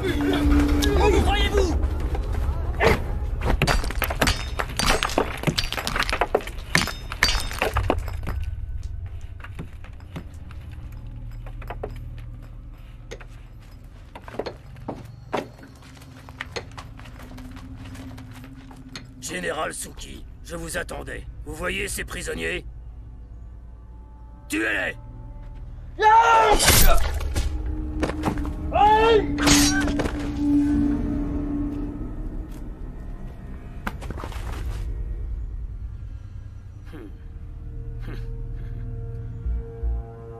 Où vous croyez-vous? Général Suki, je vous attendais. Vous voyez ces prisonniers? Tuez-les!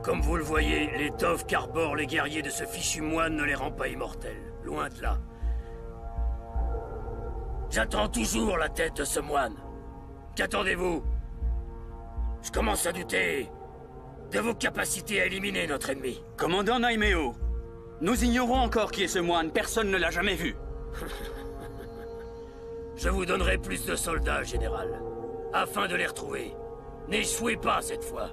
Comme vous le voyez, l'étoffe qu'arborent les guerriers de ce fichu moine ne les rend pas immortels. Loin de là. J'attends toujours la tête de ce moine. Qu'attendez-vous? Je commence à douter de vos capacités à éliminer notre ennemi. Commandant Naimeo, nous ignorons encore qui est ce moine. Personne ne l'a jamais vu. Je vous donnerai plus de soldats, général, afin de les retrouver. N'échouez pas cette fois.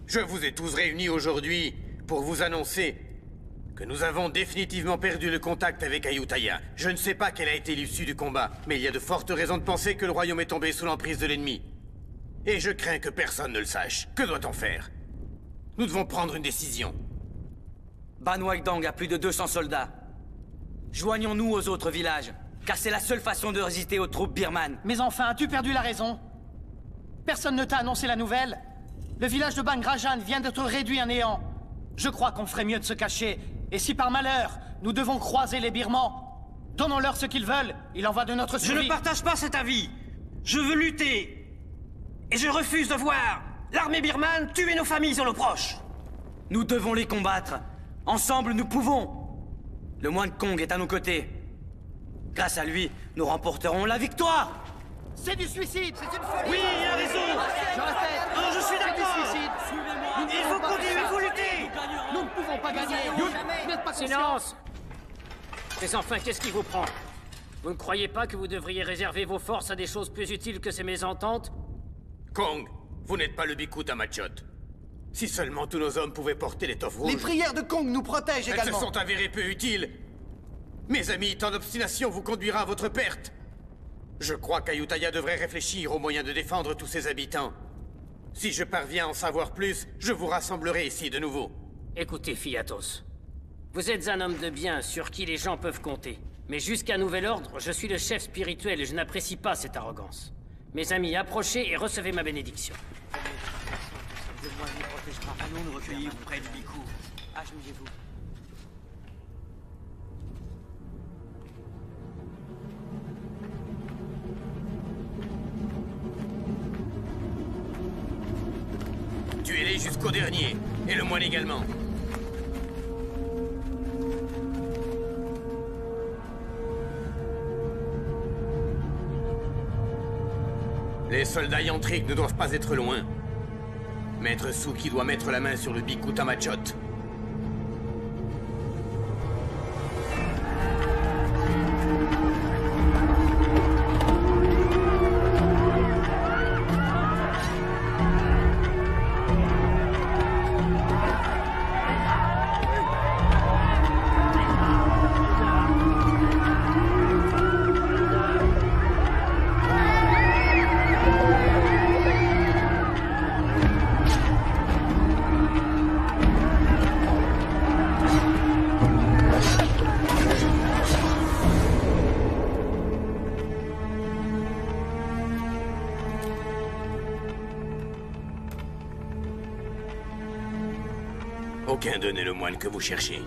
Je vous ai tous réunis aujourd'hui pour vous annoncer que nous avons définitivement perdu le contact avec Ayutthaya. Je ne sais pas quelle a été l'issue du combat, mais il y a de fortes raisons de penser que le royaume est tombé sous l'emprise de l'ennemi. Et je crains que personne ne le sache. Que doit-on faire? Nous devons prendre une décision. Ban Wagdang a plus de 200 soldats. Joignons-nous aux autres villages, car c'est la seule façon de résister aux troupes birmanes. Mais enfin, as-tu perdu la raison? Personne ne t'a annoncé la nouvelle? Le village de Bangrajan vient d'être réduit à néant. Je crois qu'on ferait mieux de se cacher. Et si par malheur, nous devons croiser les Birmans, donnons-leur ce qu'ils veulent. Il en va de notre survie. Je ne partage pas cet avis. Je veux lutter. Et je refuse de voir l'armée birmane tuer nos familles et nos proches. Nous devons les combattre. Ensemble, nous pouvons. Le moine Kong est à nos côtés. Grâce à lui, nous remporterons la victoire. C'est du suicide, c'est une folie. Oui, il a raison. Je répète. Non, je suis d'accord. C'est du suicide. Nous ne Il pouvons faut pas continuer, faire il faut ça. lutter. Nous ne pouvons pas gagner. Vous n'êtes pas conscient. Silence! Mais enfin, qu'est-ce qui vous prend? Vous ne croyez pas que vous devriez réserver vos forces à des choses plus utiles que ces mésententes? Kong, vous n'êtes pas le Bhikkhu Tamachot. Si seulement tous nos hommes pouvaient porter l'étoffe rouge... Les prières de Kong nous protègent Elles également. se sont avérées peu utiles. Mes amis, tant d'obstination vous conduira à votre perte. Je crois qu'Ayutthaya devrait réfléchir aux moyens de défendre tous ses habitants. Si je parviens à en savoir plus, je vous rassemblerai ici de nouveau. Écoutez, Fiatos. Vous êtes un homme de bien sur qui les gens peuvent compter. Mais jusqu'à nouvel ordre, je suis le chef spirituel et je n'apprécie pas cette arrogance. Mes amis, approchez et recevez ma bénédiction. Allons nous recueillir près du Bhikkhu. Agenouillez-vous. Tuez-les jusqu'au dernier, et le moine également. Les soldats yantriques ne doivent pas être loin. Maître Suki doit mettre la main sur le Bhikkhu Tamachot. Aucun d'eux n'est le moine que vous cherchez.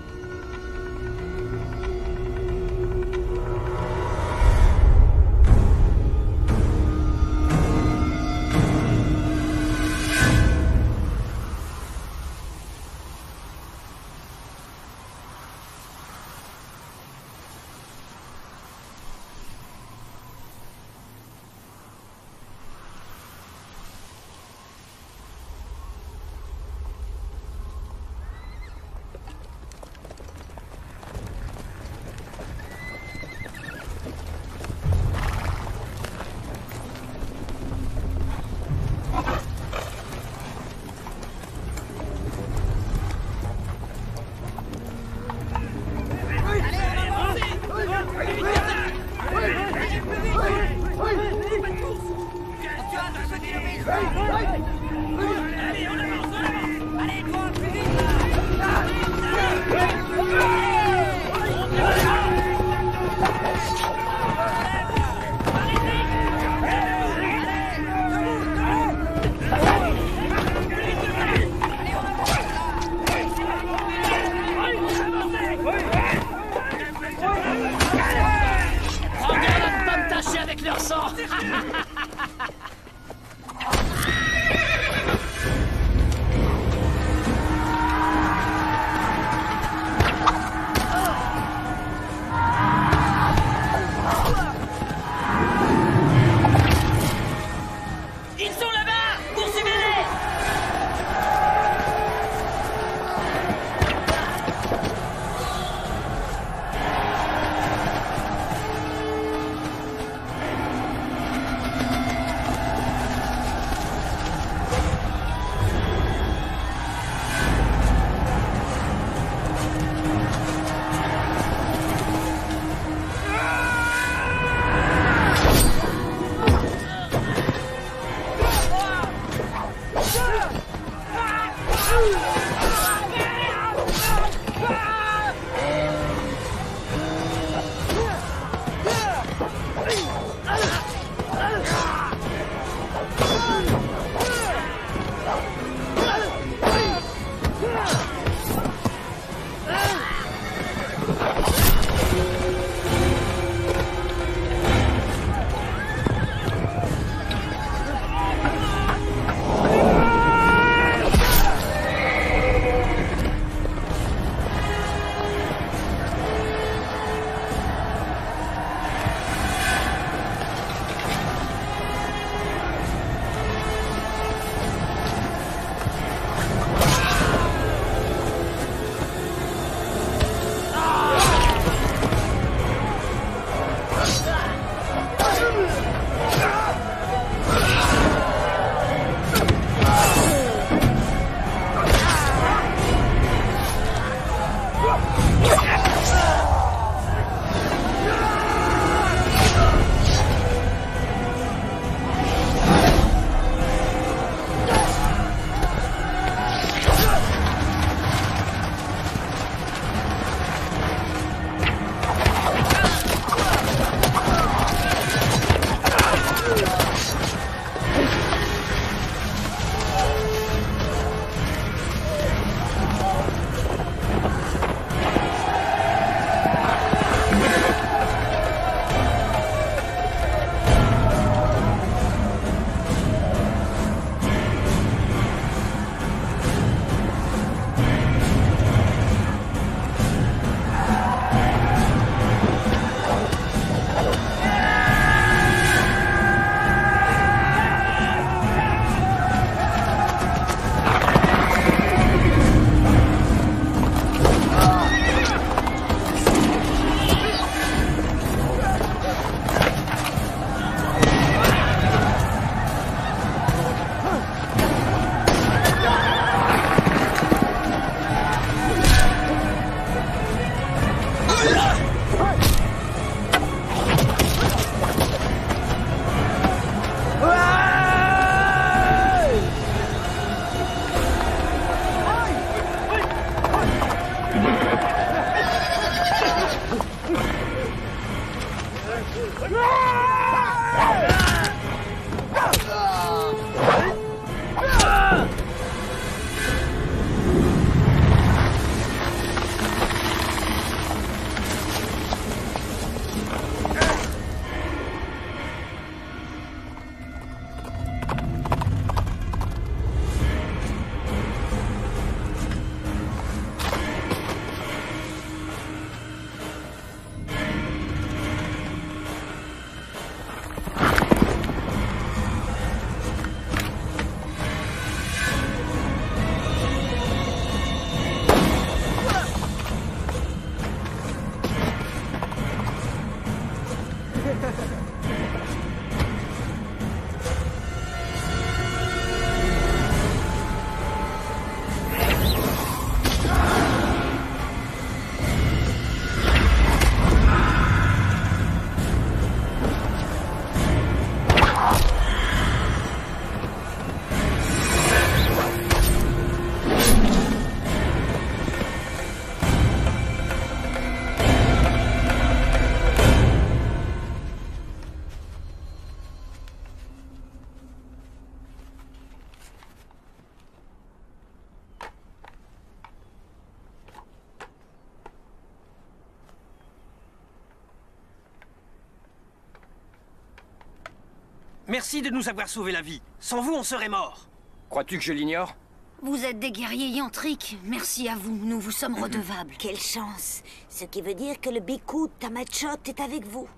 Merci de nous avoir sauvé la vie. Sans vous, on serait morts. Crois-tu que je l'ignore? Vous êtes des guerriers yantriques. Merci à vous, nous vous sommes redevables. Quelle chance. Ce qui veut dire que le Biku Tamachot est avec vous.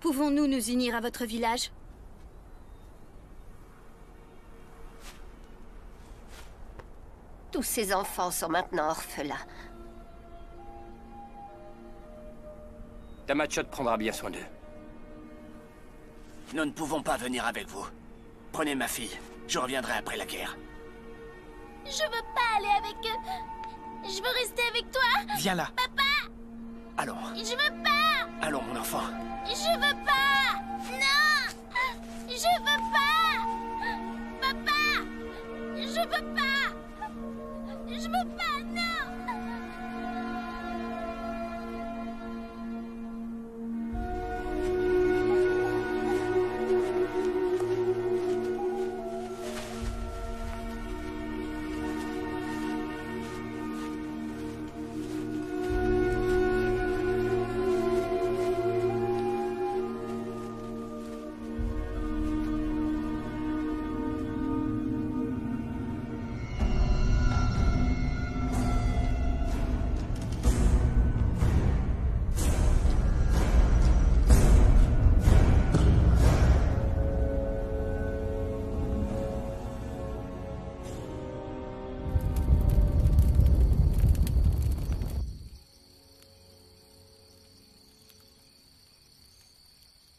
Pouvons-nous nous unir à votre village? Tous ces enfants sont maintenant orphelins. Tamachot prendra bien soin d'eux. Nous ne pouvons pas venir avec vous. Prenez ma fille. Je reviendrai après la guerre. Je veux pas aller avec eux. Je veux rester avec toi. Viens là. Papa! Allons. Je veux pas! Allons, mon enfant. Je veux pas! Non! Je veux pas! Papa! Je veux pas! Je veux pas, non!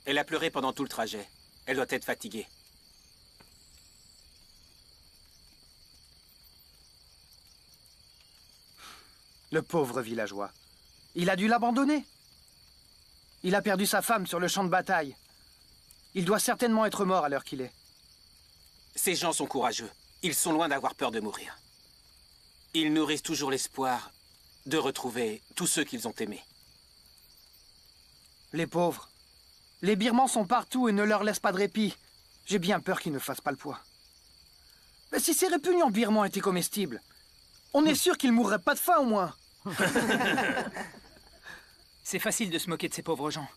Elle a pleuré pendant tout le trajet. Elle doit être fatiguée. Le pauvre villageois. Il a dû l'abandonner. Il a perdu sa femme sur le champ de bataille. Il doit certainement être mort à l'heure qu'il est. Ces gens sont courageux. Ils sont loin d'avoir peur de mourir. Ils nourrissent toujours l'espoir de retrouver tous ceux qu'ils ont aimés. Les pauvres. Les Birmans sont partout et ne leur laissent pas de répit. J'ai bien peur qu'ils ne fassent pas le poids. Mais si ces répugnants birmans étaient comestibles, on est sûr qu'ils mourraient pas de faim au moins. C'est facile de se moquer de ces pauvres gens.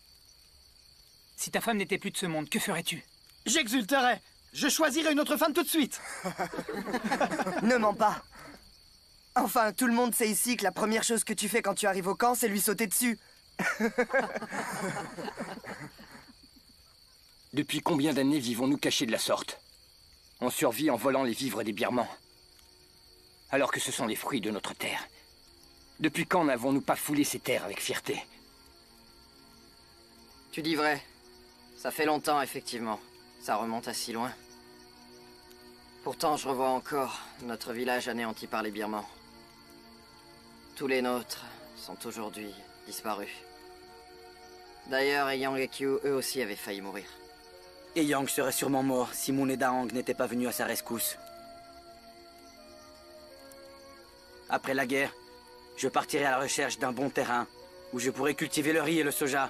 Si ta femme n'était plus de ce monde, que ferais-tu? J'exulterais. Je choisirais une autre femme tout de suite. Ne mens pas. Enfin, tout le monde sait ici que la première chose que tu fais quand tu arrives au camp, c'est lui sauter dessus. Depuis combien d'années vivons-nous cachés de la sorte? On survit en volant les vivres des Birmans. Alors que ce sont les fruits de notre terre. Depuis quand n'avons-nous pas foulé ces terres avec fierté? Tu dis vrai. Ça fait longtemps, effectivement. Ça remonte à si loin. Pourtant, je revois encore notre village anéanti par les Birmans. Tous les nôtres sont aujourd'hui disparus. D'ailleurs, Yang et Kyu, eux aussi, avaient failli mourir. Et Yang serait sûrement mort si Moon et Daang n'étaient pas venus à sa rescousse. Après la guerre, je partirai à la recherche d'un bon terrain où je pourrai cultiver le riz et le soja.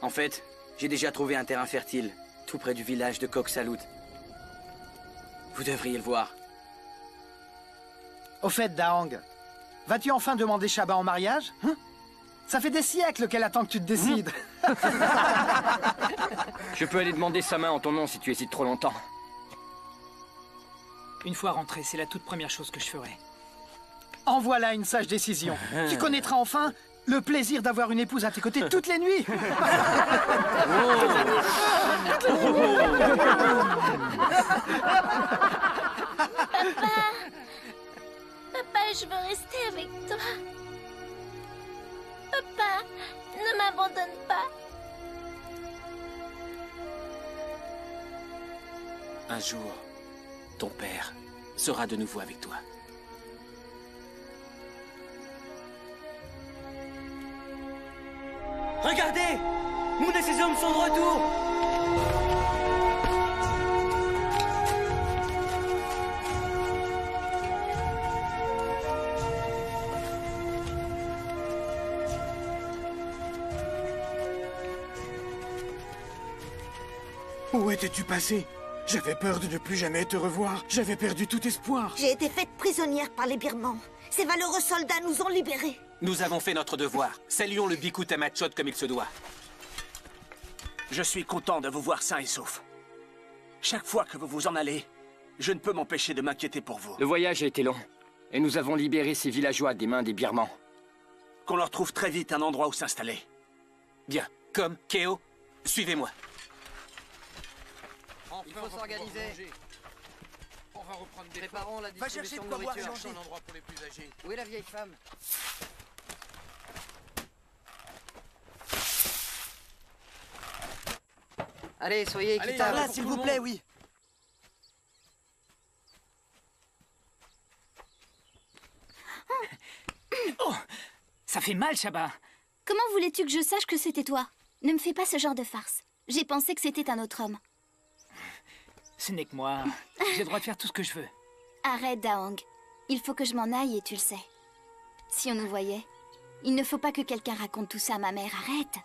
En fait, j'ai déjà trouvé un terrain fertile, tout près du village de Kok Salut. Vous devriez le voir. Au fait, Daang, vas-tu enfin demander Shaba en mariage, hein? Ça fait des siècles qu'elle attend que tu te décides. Je peux aller demander sa main en ton nom si tu hésites trop longtemps. Une fois rentré, c'est la toute première chose que je ferai. En voilà une sage décision. Tu connaîtras enfin le plaisir d'avoir une épouse à tes côtés toutes les nuits. Papa, je veux rester avec toi. Papa, ne m'abandonne pas. Un jour, ton père sera de nouveau avec toi. Regardez! Moon et ses hommes sont de retour! Où étais-tu passé? J'avais peur de ne plus jamais te revoir. J'avais perdu tout espoir. J'ai été faite prisonnière par les Birmans. Ces valeureux soldats nous ont libérés. Nous avons fait notre devoir. Saluons le Biku Tamachot comme il se doit. Je suis content de vous voir sain et sauf. Chaque fois que vous vous en allez, je ne peux m'empêcher de m'inquiéter pour vous. Le voyage a été long, et nous avons libéré ces villageois des mains des Birmans. Qu'on leur trouve très vite un endroit où s'installer. Bien. Comme, Keo, suivez-moi. Il faut s'organiser. On va reprendre des Préparons la Va chercher distribution de de quoi boire et nourriture. manger. un endroit pour les plus âgés. Où est la vieille femme? Allez, soyez équitables. Là, s'il vous plaît, oui. Oh, ça fait mal, Shaba. Comment voulais-tu que je sache que c'était toi? Ne me fais pas ce genre de farce. J'ai pensé que c'était un autre homme. Ce n'est que moi. J'ai le droit de faire tout ce que je veux. Arrête, Daong. Il faut que je m'en aille et tu le sais. Si on nous voyait, il ne faut pas que quelqu'un raconte tout ça à ma mère. Arrête.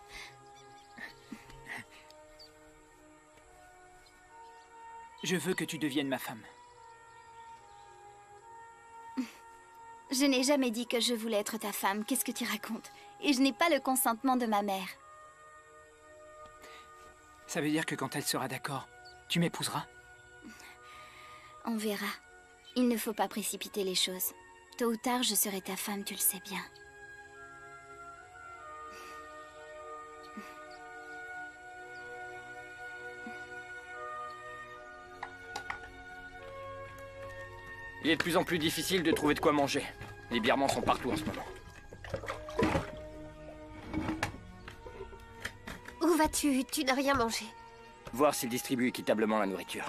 Je veux que tu deviennes ma femme. Je n'ai jamais dit que je voulais être ta femme. Qu'est-ce que tu racontes? Et je n'ai pas le consentement de ma mère. Ça veut dire que quand elle sera d'accord, tu m'épouseras? On verra. Il ne faut pas précipiter les choses. Tôt ou tard, je serai ta femme, tu le sais bien. Il est de plus en plus difficile de trouver de quoi manger. Les Birmans sont partout en ce moment. Où vas-tu? Tu n'as rien mangé. Voir s'ils distribuent équitablement la nourriture.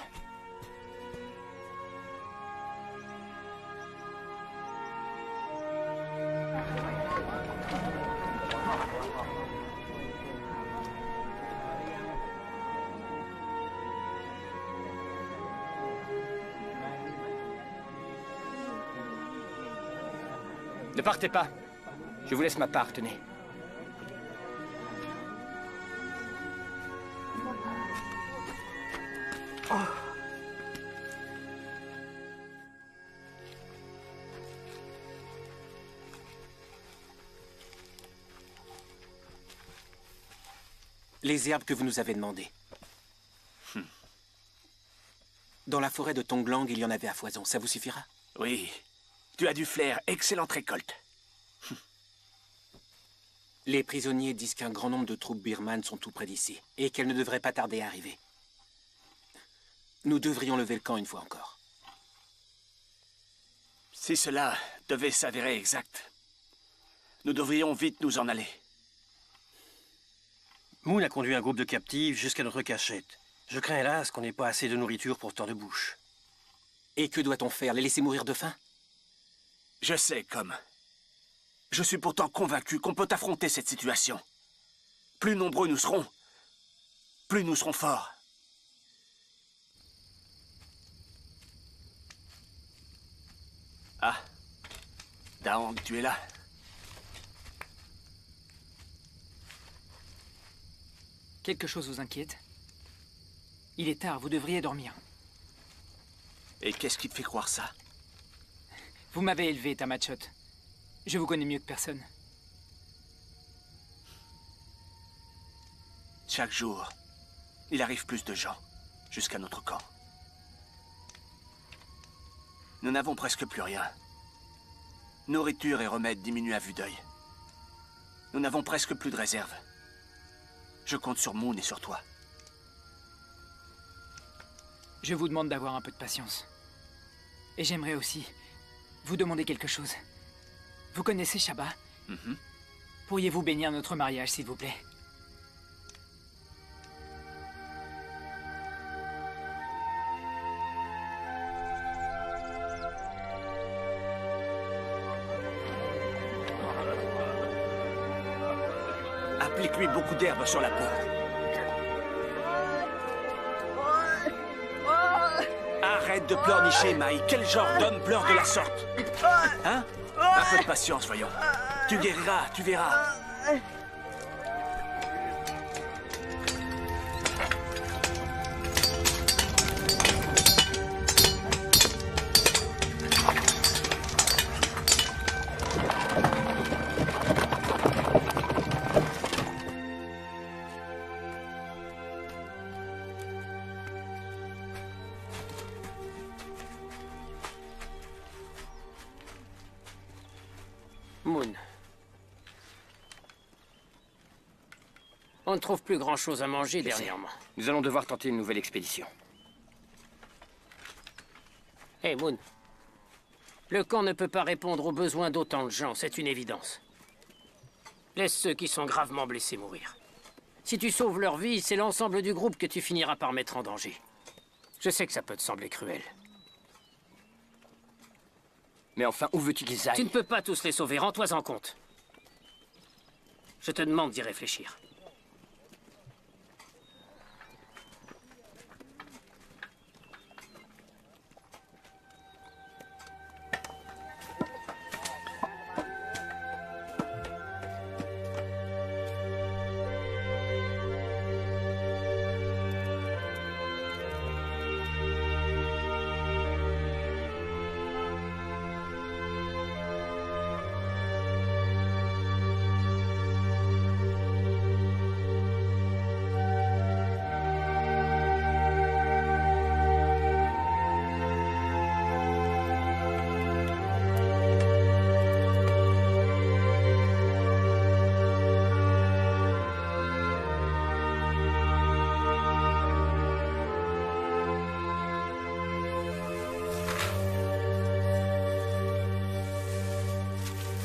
Ne partez pas. Je vous laisse ma part, tenez. Oh. Les herbes que vous nous avez demandées. Dans la forêt de Tonglang, il y en avait à foison. Ça vous suffira? Oui. Tu as du flair. Excellente récolte. Les prisonniers disent qu'un grand nombre de troupes birmanes sont tout près d'ici, et qu'elles ne devraient pas tarder à arriver. Nous devrions lever le camp une fois encore. Si cela devait s'avérer exact, nous devrions vite nous en aller. Moon a conduit un groupe de captifs jusqu'à notre cachette. Je crains hélas qu'on n'ait pas assez de nourriture pour tant de bouches. Et que doit-on faire? Les laisser mourir de faim? Je sais, comme. Je suis pourtant convaincu qu'on peut affronter cette situation. Plus nombreux nous serons, plus nous serons forts. Ah, Daong, tu es là. Quelque chose vous inquiète? Il est tard, vous devriez dormir. Et qu'est-ce qui te fait croire ça? Vous m'avez élevé, Tamachot. Je vous connais mieux que personne. Chaque jour, il arrive plus de gens jusqu'à notre camp. Nous n'avons presque plus rien. Nourriture et remèdes diminuent à vue d'œil. Nous n'avons presque plus de réserve. Je compte sur Moon et sur toi. Je vous demande d'avoir un peu de patience. Et j'aimerais aussi vous demander quelque chose. Vous connaissez Shaba? Pourriez-vous bénir notre mariage, s'il vous plaît? Applique-lui beaucoup d'herbe sur la peau. Arrête de pleurnicher, Mai. Quel genre d'homme pleure de la sorte? Hein? Un peu de patience, voyons. Tu guériras, tu verras. On ne trouve plus grand-chose à manger Je sais. dernièrement. Nous allons devoir tenter une nouvelle expédition. Hey, Moon. Le camp ne peut pas répondre aux besoins d'autant de gens, c'est une évidence. Laisse ceux qui sont gravement blessés mourir. Si tu sauves leur vie, c'est l'ensemble du groupe que tu finiras par mettre en danger. Je sais que ça peut te sembler cruel. Mais enfin, où veux-tu qu'ils aillent? Tu ne peux pas tous les sauver, rends-toi en compte. Je te demande d'y réfléchir.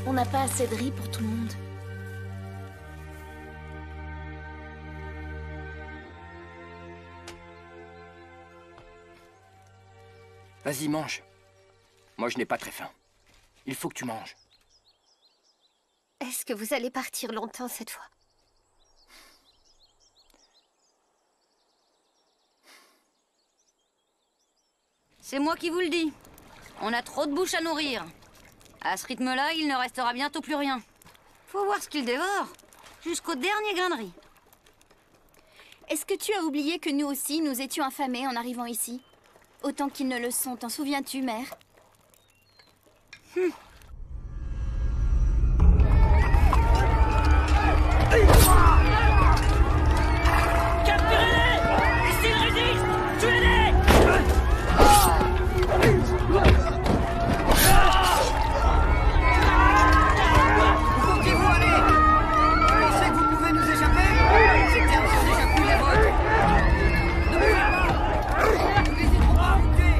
On n'a pas assez de riz pour tout le monde. Vas-y, mange. Moi, je n'ai pas très faim. Il faut que tu manges. Est-ce que vous allez partir longtemps cette fois? C'est moi qui vous le dis. On a trop de bouches à nourrir. À ce rythme-là, il ne restera bientôt plus rien. Faut voir ce qu'il dévore. Jusqu'au dernier grain de riz. Est-ce que tu as oublié que nous aussi, nous étions affamés en arrivant ici? Autant qu'ils ne le sont, t'en souviens-tu, mère? Capturez-les! Et s'ils résistent, tuez-les! Comptez-vous aller? Vous pensez que vous pouvez nous échapper? Ces termes sont déjà plus les vôtres. Ne bougez pas! Nous n'hésiterons pas à vous tuer!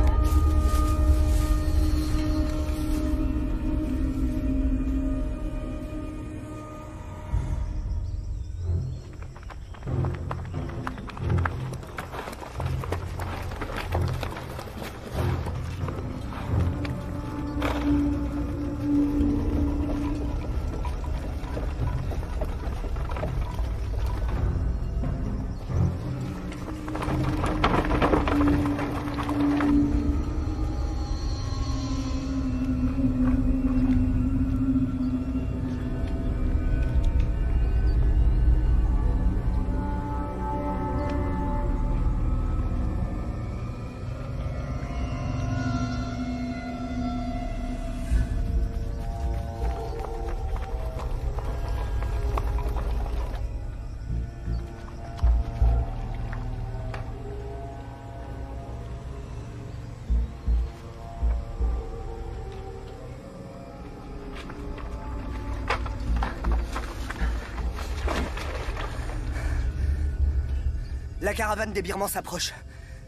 La caravane des Birmans s'approche.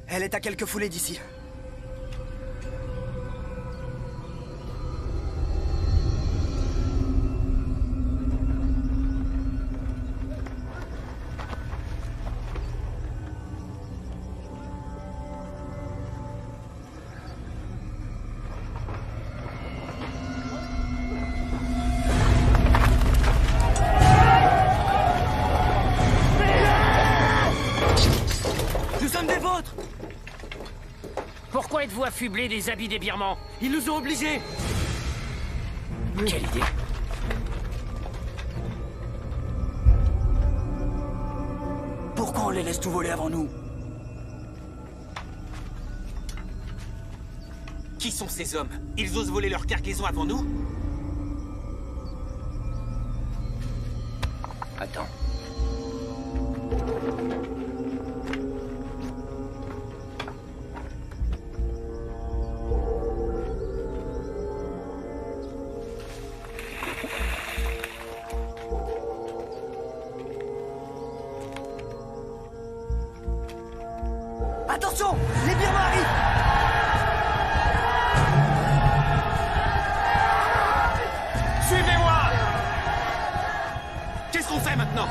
Elle est à quelques foulées d'ici. Pourquoi êtes-vous affublés des habits des Birmans? Ils nous ont obligés. Quelle idée. Pourquoi on les laisse tout voler avant nous? Qui sont ces hommes? Ils osent voler leur cargaison avant nous? Attends. Attention! Les Birmans arrivent! Suivez-moi! Qu'est-ce qu'on fait maintenant?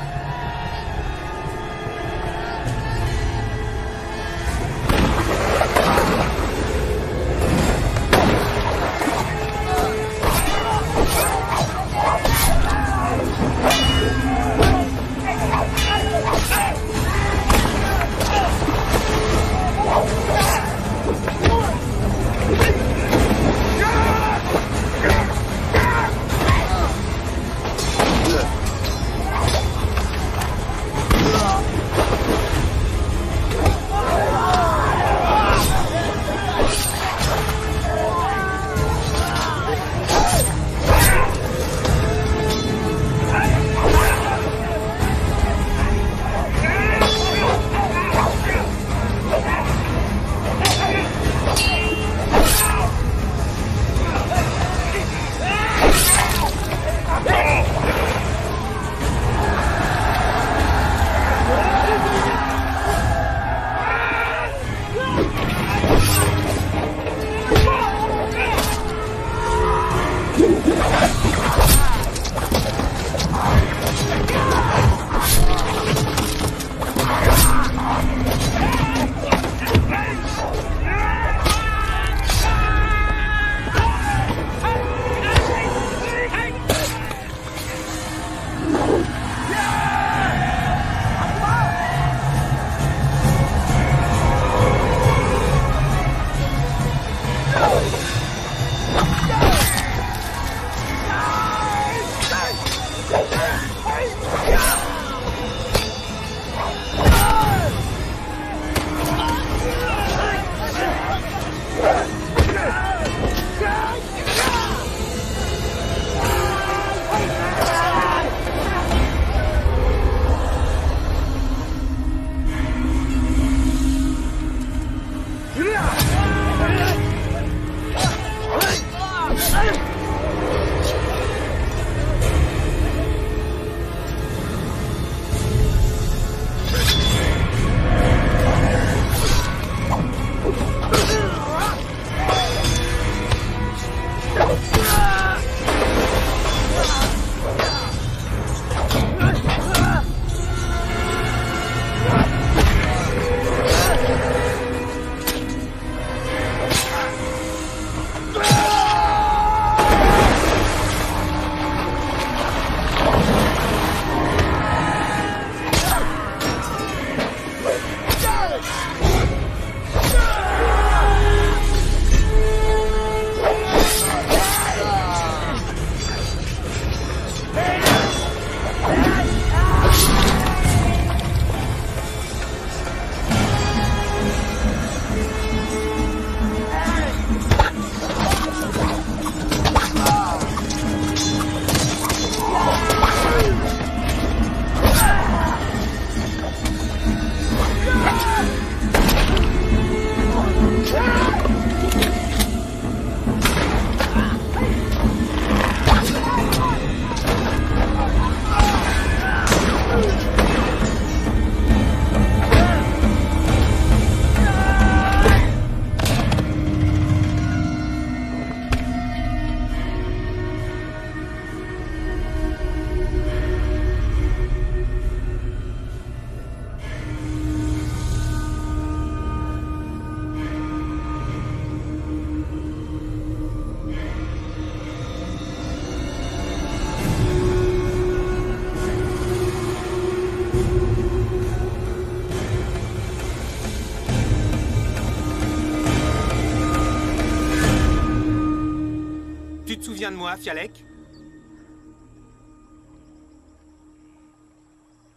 souviens de moi, Fialek?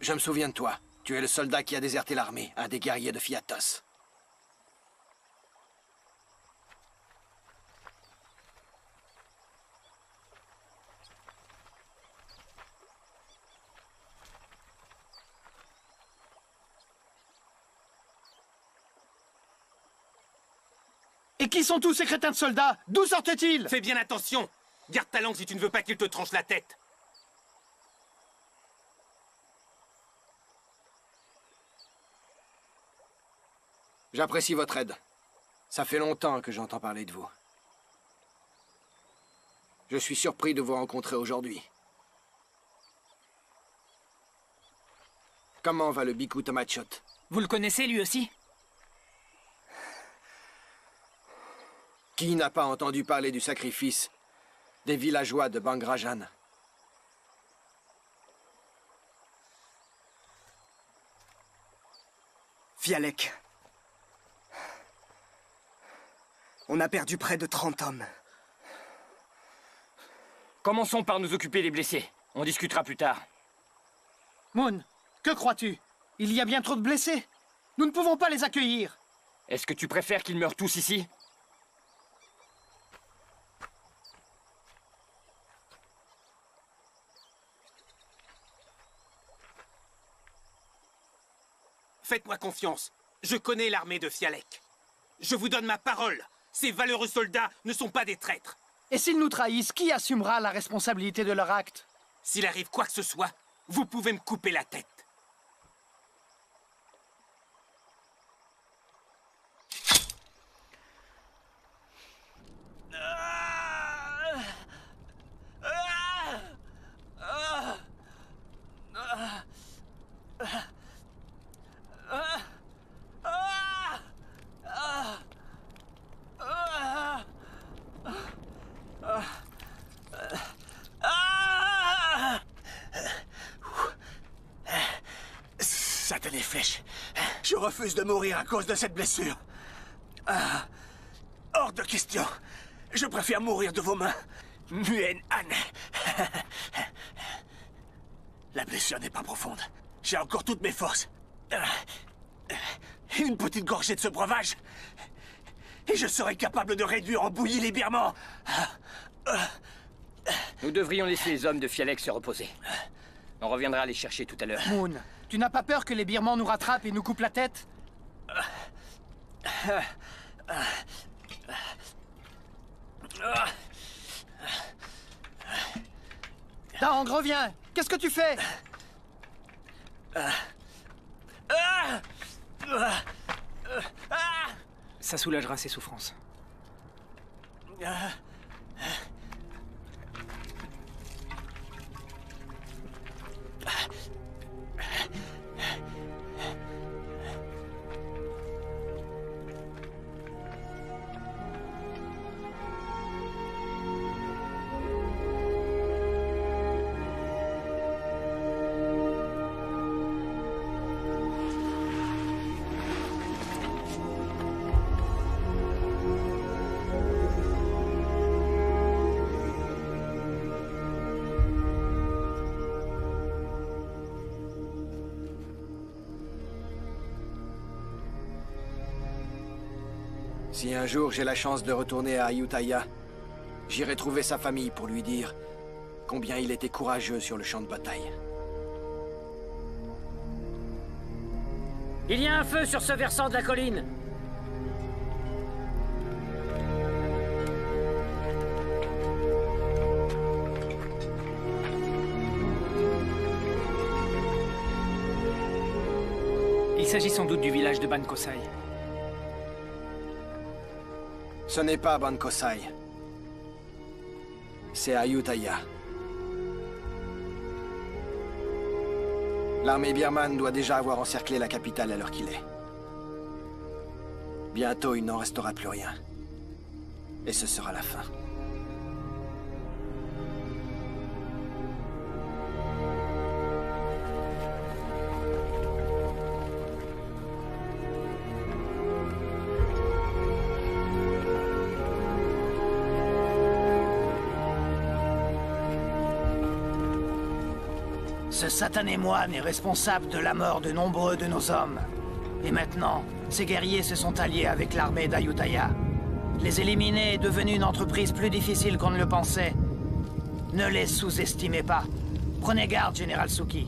Je me souviens de toi. Tu es le soldat qui a déserté l'armée, un des guerriers de Fiatos. Et qui sont tous ces crétins de soldats? D'où sortent-ils? Fais bien attention! Garde ta langue si tu ne veux pas qu'il te tranche la tête. J'apprécie votre aide. Ça fait longtemps que j'entends parler de vous. Je suis surpris de vous rencontrer aujourd'hui. Comment va le Biku Tamachot? Vous le connaissez lui aussi? Qui n'a pas entendu parler du sacrifice des villageois de Bangrajan? Fialek. On a perdu près de 30 hommes. Commençons par nous occuper des blessés. On discutera plus tard. Moon, que crois-tu? Il y a bien trop de blessés. Nous ne pouvons pas les accueillir. Est-ce que tu préfères qu'ils meurent tous ici? Faites-moi confiance. Je connais l'armée de Fialek. Je vous donne ma parole. Ces valeureux soldats ne sont pas des traîtres. Et s'ils nous trahissent, qui assumera la responsabilité de leur acte? S'il arrive quoi que ce soit, vous pouvez me couper la tête. Satanées flèches. Je refuse de mourir à cause de cette blessure. Ah, hors de question. Je préfère mourir de vos mains. Muen Han. La blessure n'est pas profonde. J'ai encore toutes mes forces. Une petite gorgée de ce breuvage, et je serai capable de réduire en bouillie les birmans. Nous devrions laisser les hommes de Fialek se reposer. On reviendra les chercher tout à l'heure. Moon, tu n'as pas peur que les Birmans nous rattrapent et nous coupent la tête? Dang, reviens! Qu'est-ce que tu fais? Ça soulagera ses souffrances. Si un jour j'ai la chance de retourner à Ayutthaya, j'irai trouver sa famille pour lui dire combien il était courageux sur le champ de bataille. Il y a un feu sur ce versant de la colline. Il s'agit sans doute du village de Ban Kosai. Ce n'est pas Ban Kosai. C'est Ayutthaya. L'armée birmane doit déjà avoir encerclé la capitale à l'heure qu'il est. Bientôt, il n'en restera plus rien. Et ce sera la fin. Ce satané moine est responsable de la mort de nombreux de nos hommes. Et maintenant, ces guerriers se sont alliés avec l'armée d'Ayutthaya. Les éliminer est devenu une entreprise plus difficile qu'on ne le pensait. Ne les sous-estimez pas. Prenez garde, Général Suki.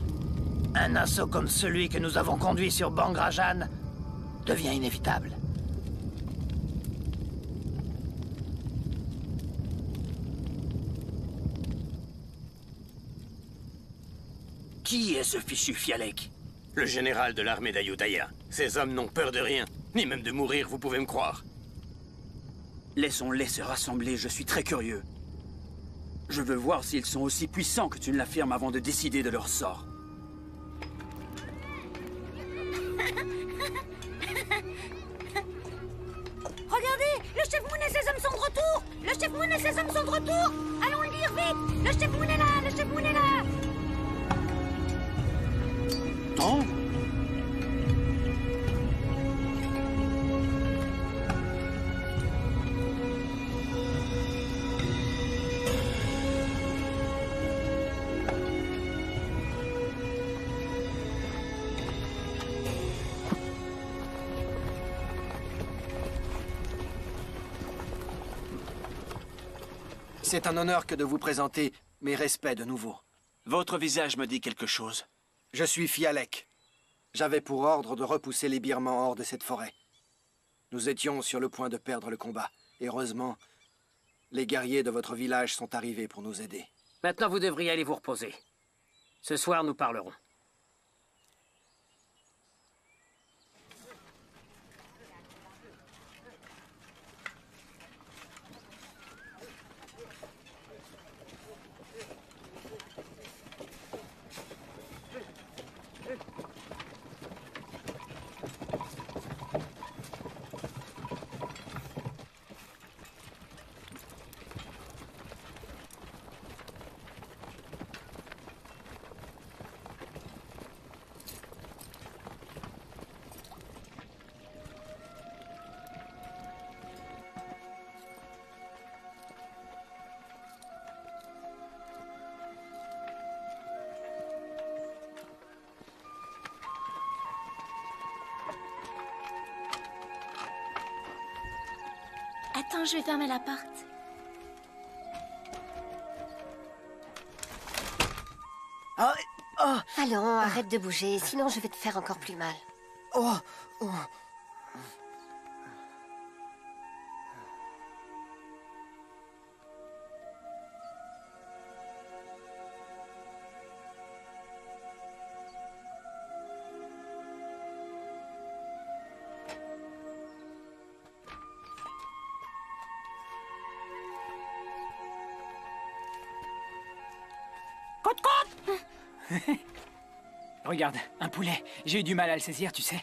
Un assaut comme celui que nous avons conduit sur Bangrajan devient inévitable. Qui est ce fichu Fialek? Le général de l'armée d'Ayutthaya. Ces hommes n'ont peur de rien, ni même de mourir, vous pouvez me croire. Laissons-les se rassembler, je suis très curieux. Je veux voir s'ils sont aussi puissants que tu ne l'affirmes avant de décider de leur sort. Regardez, le chef Moon et ses hommes sont de retour. Le chef Moon et ses hommes sont de retour. Allons le dire vite. Le chef Moon est là, le chef Moon est là. Tang ? C'est un honneur que de vous présenter mes respects de nouveau. Votre visage me dit quelque chose. Je suis Fialek. J'avais pour ordre de repousser les Birmans hors de cette forêt. Nous étions sur le point de perdre le combat. Heureusement, les guerriers de votre village sont arrivés pour nous aider. Maintenant, vous devriez aller vous reposer. Ce soir, nous parlerons. Attends, je vais fermer la porte. Allons, arrête de bouger, sinon je vais te faire encore plus mal. Regarde, un poulet. J'ai eu du mal à le saisir, tu sais.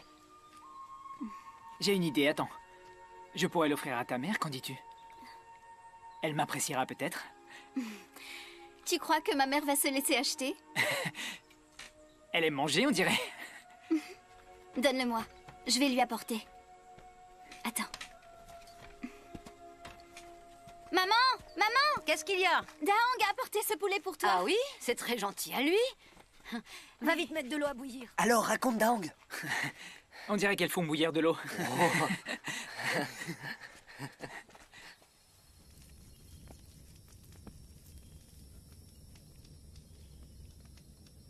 J'ai une idée, attends. Je pourrais l'offrir à ta mère, qu'en dis-tu? Elle m'appréciera peut-être. Tu crois que ma mère va se laisser acheter? Elle aime manger, on dirait. Donne-le-moi. Je vais lui apporter. Attends. Maman! Maman! Qu'est-ce qu'il y a? Daang a apporté ce poulet pour toi. Ah oui? C'est très gentil à lui. Va vite mettre de l'eau à bouillir. Alors, raconte Daang. On dirait qu'elles font bouillir de l'eau.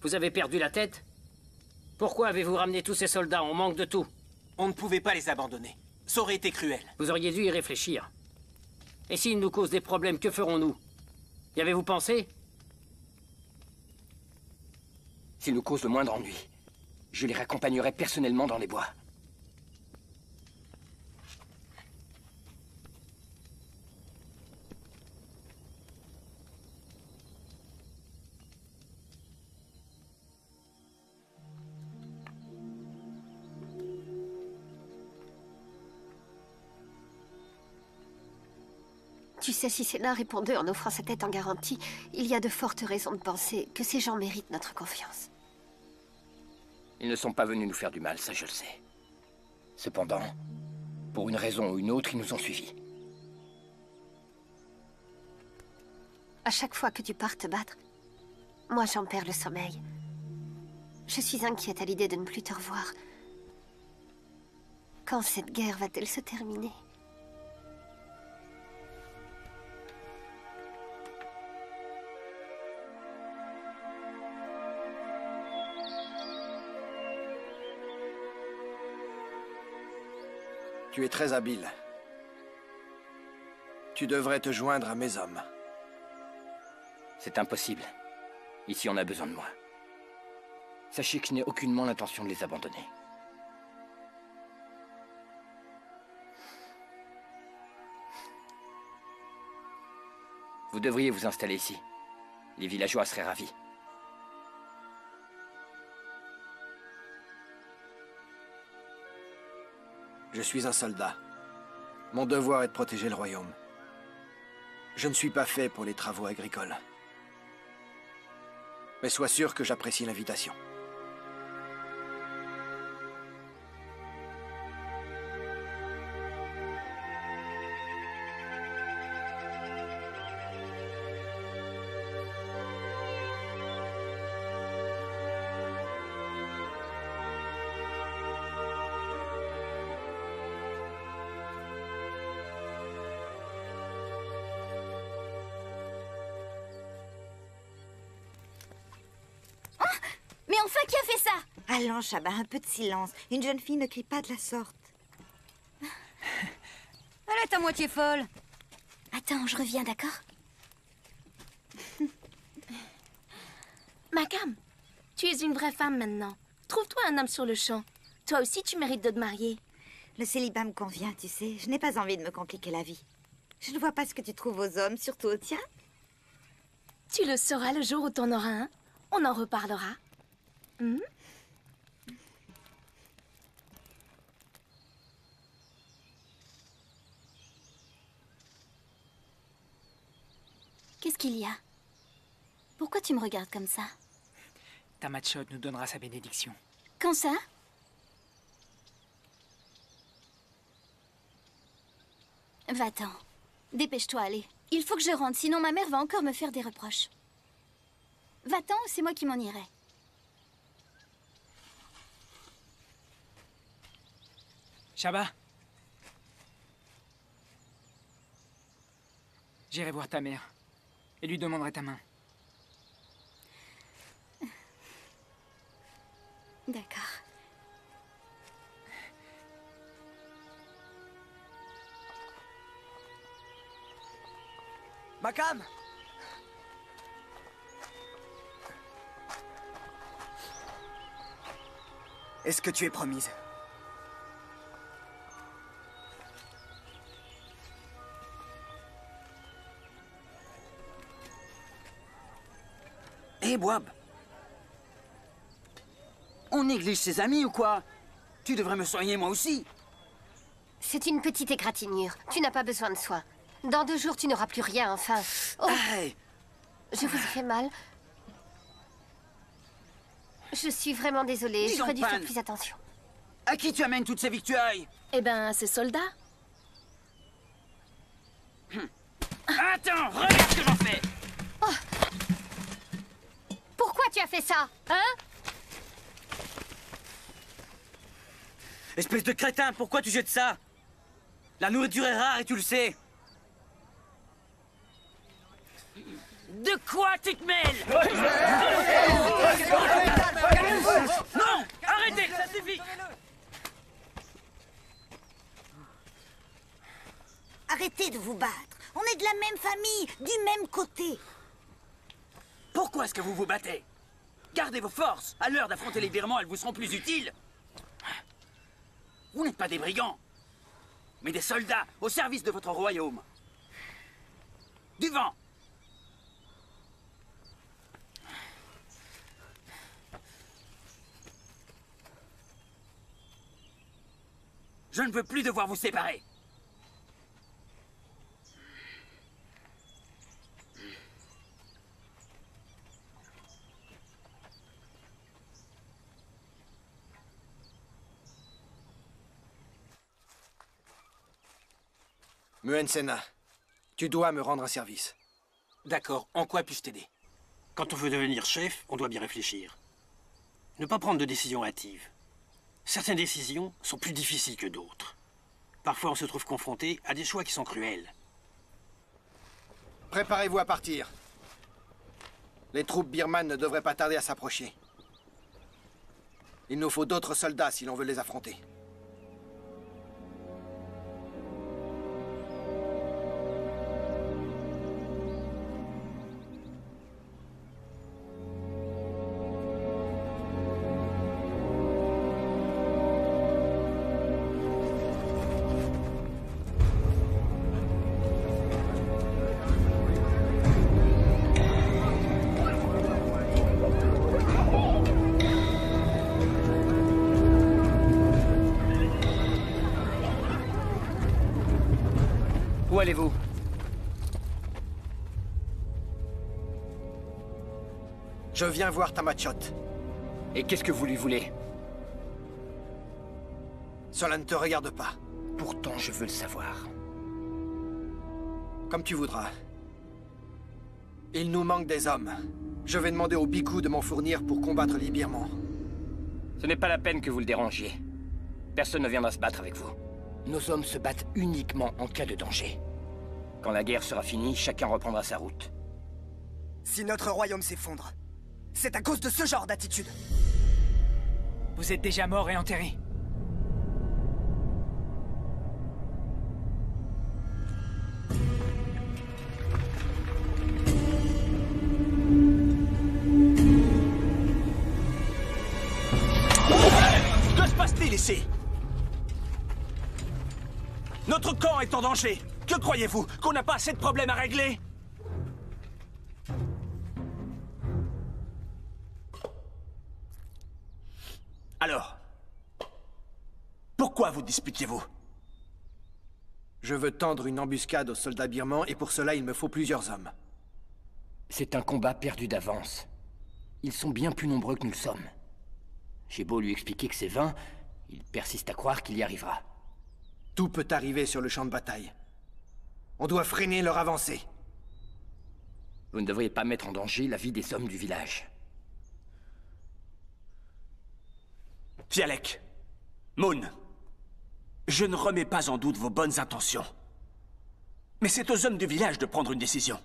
Vous avez perdu la tête? Pourquoi avez-vous ramené tous ces soldats? On manque de tout. On ne pouvait pas les abandonner. Ça aurait été cruel. Vous auriez dû y réfléchir. Et s'ils nous causent des problèmes, que ferons-nous? Y avez-vous pensé? S'ils nous causent le moindre ennui, je les raccompagnerai personnellement dans les bois. Tu sais, si c'est l'un répondeur en offrant sa tête en garantie, il y a de fortes raisons de penser que ces gens méritent notre confiance. Ils ne sont pas venus nous faire du mal, ça je le sais. Cependant, pour une raison ou une autre, ils nous ont suivis. À chaque fois que tu pars te battre, moi j'en perds le sommeil. Je suis inquiète à l'idée de ne plus te revoir. Quand cette guerre va-t-elle se terminer? Tu es très habile. Tu devrais te joindre à mes hommes. C'est impossible. Ici, on a besoin de moi. Sachez que je n'ai aucunement l'intention de les abandonner. Vous devriez vous installer ici. Les villageois seraient ravis. Je suis un soldat. Mon devoir est de protéger le royaume. Je ne suis pas fait pour les travaux agricoles. Mais sois sûr que j'apprécie l'invitation. Mais enfin, qui a fait ça? Allons, Chaba, un peu de silence. Une jeune fille ne crie pas de la sorte. Elle est à moitié folle. Attends, je reviens, d'accord? Makam, tu es une vraie femme maintenant. Trouve-toi un homme sur le champ. Toi aussi, tu mérites de te marier. Le célibat me convient, tu sais. Je n'ai pas envie de me compliquer la vie. Je ne vois pas ce que tu trouves aux hommes, surtout au tien. Tu le sauras le jour où t'en auras un. On en reparlera. Hmm? Qu'est-ce qu'il y a? Pourquoi tu me regardes comme ça? Tamachot nous donnera sa bénédiction. Quand ça? Va-t'en. Dépêche-toi, allez. Il faut que je rentre, sinon ma mère va encore me faire des reproches. Va-t'en ou c'est moi qui m'en irai? Chaba. J'irai voir ta mère et lui demanderai ta main. D'accord. Makam! Est-ce que tu es promise? Hé, Boab! On néglige ses amis ou quoi? Tu devrais me soigner moi aussi. C'est une petite égratignure. Tu n'as pas besoin de soins. Dans 2 jours, tu n'auras plus rien, enfin. Oh. Hey. Je vous ai fait mal. Je suis vraiment désolée. Dis J'aurais donc, dû faire Pan. plus attention. À qui tu amènes toutes ces victuailles? Eh ben, ces soldats. Attends, regarde ce que j'en fais! Pourquoi tu as fait ça? Hein? Espèce de crétin, pourquoi tu jettes ça? La nourriture est rare et tu le sais. De quoi tu te mêles? Non! Arrêtez, ça suffit! Arrêtez de vous battre. On est de la même famille, du même côté. Pourquoi est-ce que vous vous battez? Gardez vos forces. À l'heure d'affronter les Birmans, elles vous seront plus utiles. Vous n'êtes pas des brigands, mais des soldats au service de votre royaume. Du vent. Je ne veux plus devoir vous séparer. Muen Sena, tu dois me rendre un service. D'accord, en quoi puis-je t'aider? Quand on veut devenir chef, on doit bien réfléchir. Ne pas prendre de décisions hâtives. Certaines décisions sont plus difficiles que d'autres. Parfois, on se trouve confronté à des choix qui sont cruels. Préparez-vous à partir. Les troupes birmanes ne devraient pas tarder à s'approcher. Il nous faut d'autres soldats si l'on veut les affronter. Où allez-vous? Je viens voir Tamachot. Et qu'est-ce que vous lui voulez? Cela ne te regarde pas. Pourtant, je veux le savoir. Comme tu voudras. Il nous manque des hommes. Je vais demander au Biku de m'en fournir pour combattre les Birmans. Ce n'est pas la peine que vous le dérangiez. Personne ne viendra se battre avec vous. Nos hommes se battent uniquement en cas de danger. Quand la guerre sera finie, chacun reprendra sa route. Si notre royaume s'effondre, c'est à cause de ce genre d'attitude. Vous êtes déjà mort et enterré. Que se passe-t-il ici? Notre camp est en danger. Que croyez-vous? Qu'on n'a pas assez de problèmes à régler? Alors, pourquoi vous disputiez-vous? Je veux tendre une embuscade aux soldats birmans et pour cela il me faut plusieurs hommes. C'est un combat perdu d'avance. Ils sont bien plus nombreux que nous le sommes. J'ai beau lui expliquer que c'est vain, il persiste à croire qu'il y arrivera. Tout peut arriver sur le champ de bataille. On doit freiner leur avancée. Vous ne devriez pas mettre en danger la vie des hommes du village. Fialek, Moon, je ne remets pas en doute vos bonnes intentions. Mais c'est aux hommes du village de prendre une décision.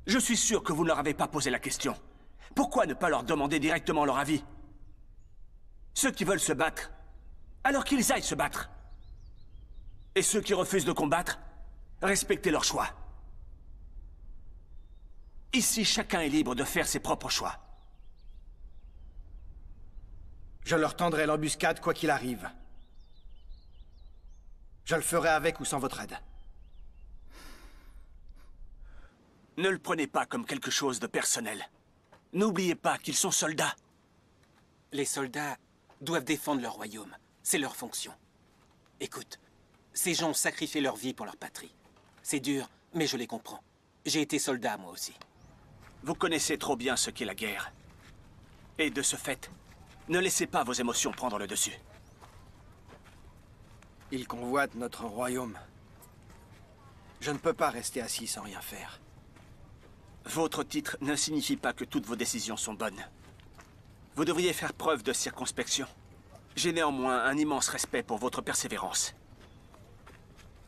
Je suis sûr que vous ne leur avez pas posé la question. Pourquoi ne pas leur demander directement leur avis? Ceux qui veulent se battre, alors qu'ils aillent se battre. Et ceux qui refusent de combattre, respectez leur choix. Ici, chacun est libre de faire ses propres choix. Je leur tendrai l'embuscade quoi qu'il arrive. Je le ferai avec ou sans votre aide. Ne le prenez pas comme quelque chose de personnel. N'oubliez pas qu'ils sont soldats. Les soldats doivent défendre leur royaume. C'est leur fonction. Écoute, ces gens ont sacrifié leur vie pour leur patrie. C'est dur, mais je les comprends. J'ai été soldat, moi aussi. Vous connaissez trop bien ce qu'est la guerre. Et de ce fait, ne laissez pas vos émotions prendre le dessus. Ils convoitent notre royaume. Je ne peux pas rester assis sans rien faire. Votre titre ne signifie pas que toutes vos décisions sont bonnes. Vous devriez faire preuve de circonspection. J'ai néanmoins un immense respect pour votre persévérance.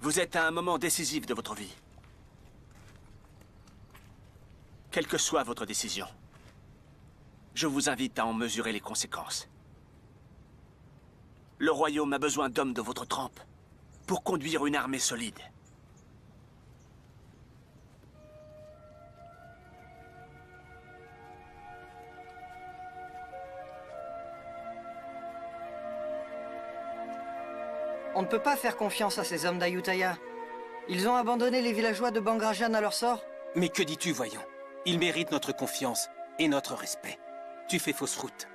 Vous êtes à un moment décisif de votre vie. Quelle que soit votre décision, je vous invite à en mesurer les conséquences. Le royaume a besoin d'hommes de votre trempe pour conduire une armée solide. On ne peut pas faire confiance à ces hommes d'Ayutthaya. Ils ont abandonné les villageois de Bangrajan à leur sort. Mais que dis-tu, voyons? Ils méritent notre confiance et notre respect. Tu fais fausse route.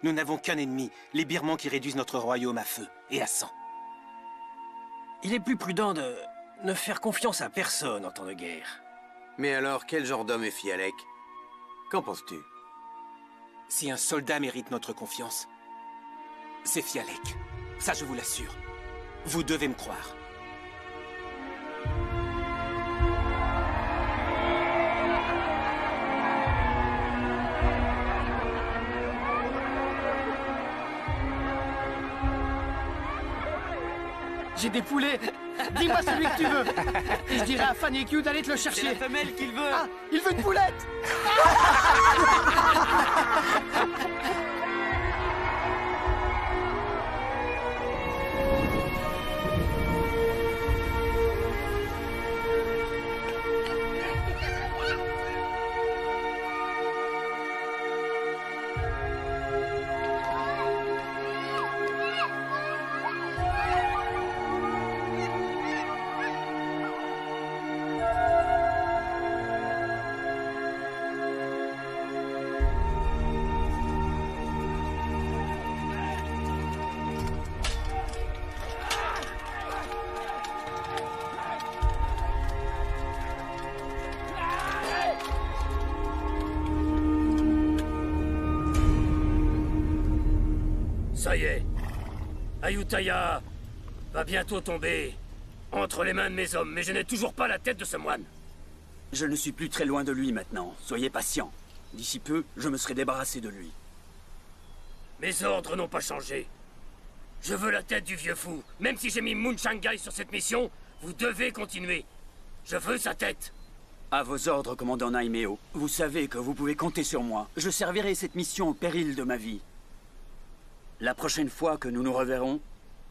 Nous n'avons qu'un ennemi, les Birmans qui réduisent notre royaume à feu et à sang. Il est plus prudent de ne faire confiance à personne en temps de guerre. Mais alors, quel genre d'homme est Fialek? Qu'en penses-tu? Si un soldat mérite notre confiance, c'est Fialek. Ça, je vous l'assure. Vous devez me croire. J'ai des poulets. Dis-moi celui que tu veux. Et je dirai à Fanny Q d'aller te le chercher. C'est la femelle qu'il veut. Ah, il veut une poulette. Ça y est. Ayutthaya va bientôt tomber entre les mains de mes hommes, mais je n'ai toujours pas la tête de ce moine. Je ne suis plus très loin de lui maintenant. Soyez patient. D'ici peu, je me serai débarrassé de lui. Mes ordres n'ont pas changé. Je veux la tête du vieux fou. Même si j'ai mis Mun Shangai sur cette mission, vous devez continuer. Je veux sa tête. À vos ordres, commandant Naimeo. Vous savez que vous pouvez compter sur moi. Je servirai cette mission au péril de ma vie. La prochaine fois que nous nous reverrons,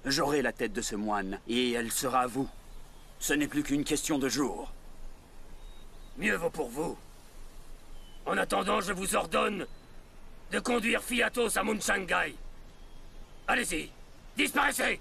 j'aurai la tête de ce moine, et elle sera à vous. Ce n'est plus qu'une question de jours. Mieux vaut pour vous. En attendant, je vous ordonne de conduire Fiatos à Mun Shangai. Allez-y, disparaissez!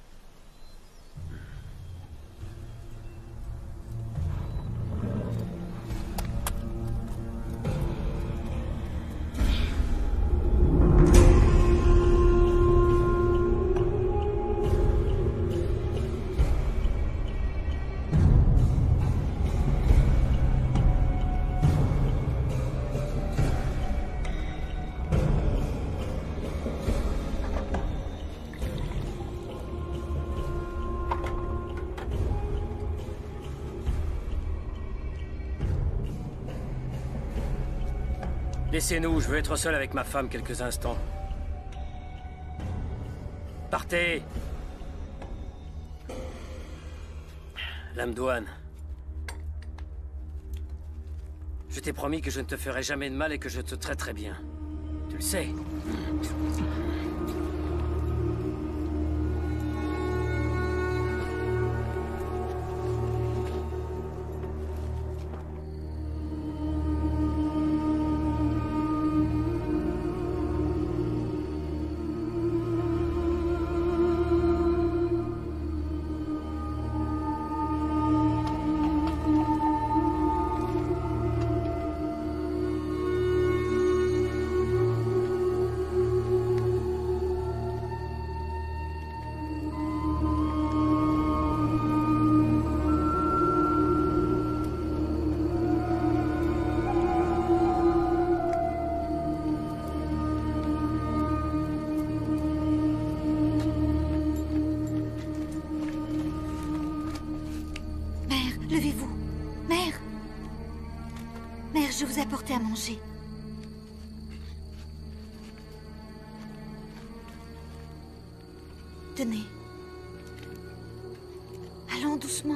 Laissez-nous, je veux être seul avec ma femme quelques instants. Partez! Lame douane. Je t'ai promis que je ne te ferai jamais de mal et que je te traiterai bien. Tu le sais. Levez-vous. Mère. Mère, je vous ai apporté à manger. Tenez. Allons doucement.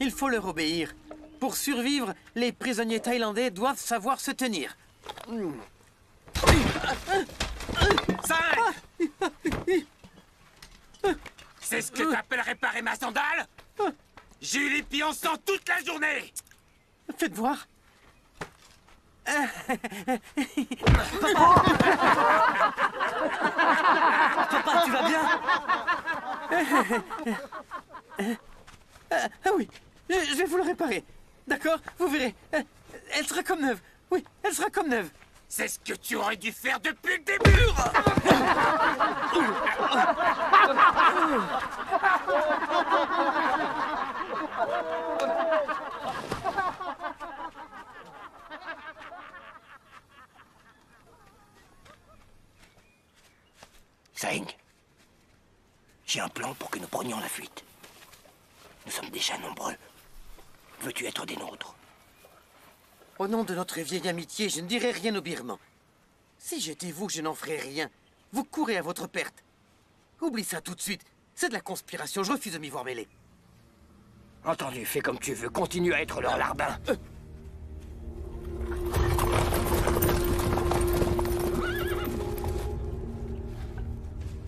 Il faut leur obéir. Pour survivre, les prisonniers thaïlandais doivent savoir se tenir. 5! C'est ce que t'appelles réparer ma sandale? J'ai eu les pieds en sang toute la journée! Faites voir. Papa, tu vas bien? Ah oui, je vais vous le réparer. D'accord? Vous verrez. Elle sera comme neuve. Oui, elle sera comme neuve. C'est ce que tu aurais dû faire depuis le début! Zeng, j'ai un plan pour que nous prenions la fuite. Nous sommes déjà nombreux. Veux-tu être des nôtres? Au nom de notre vieille amitié, je ne dirai rien aux Birmans. Si j'étais vous, je n'en ferais rien. Vous courez à votre perte. Oublie ça tout de suite. C'est de la conspiration, je refuse de m'y voir mêler. Entendu, fais comme tu veux. Continue à être leur larbin.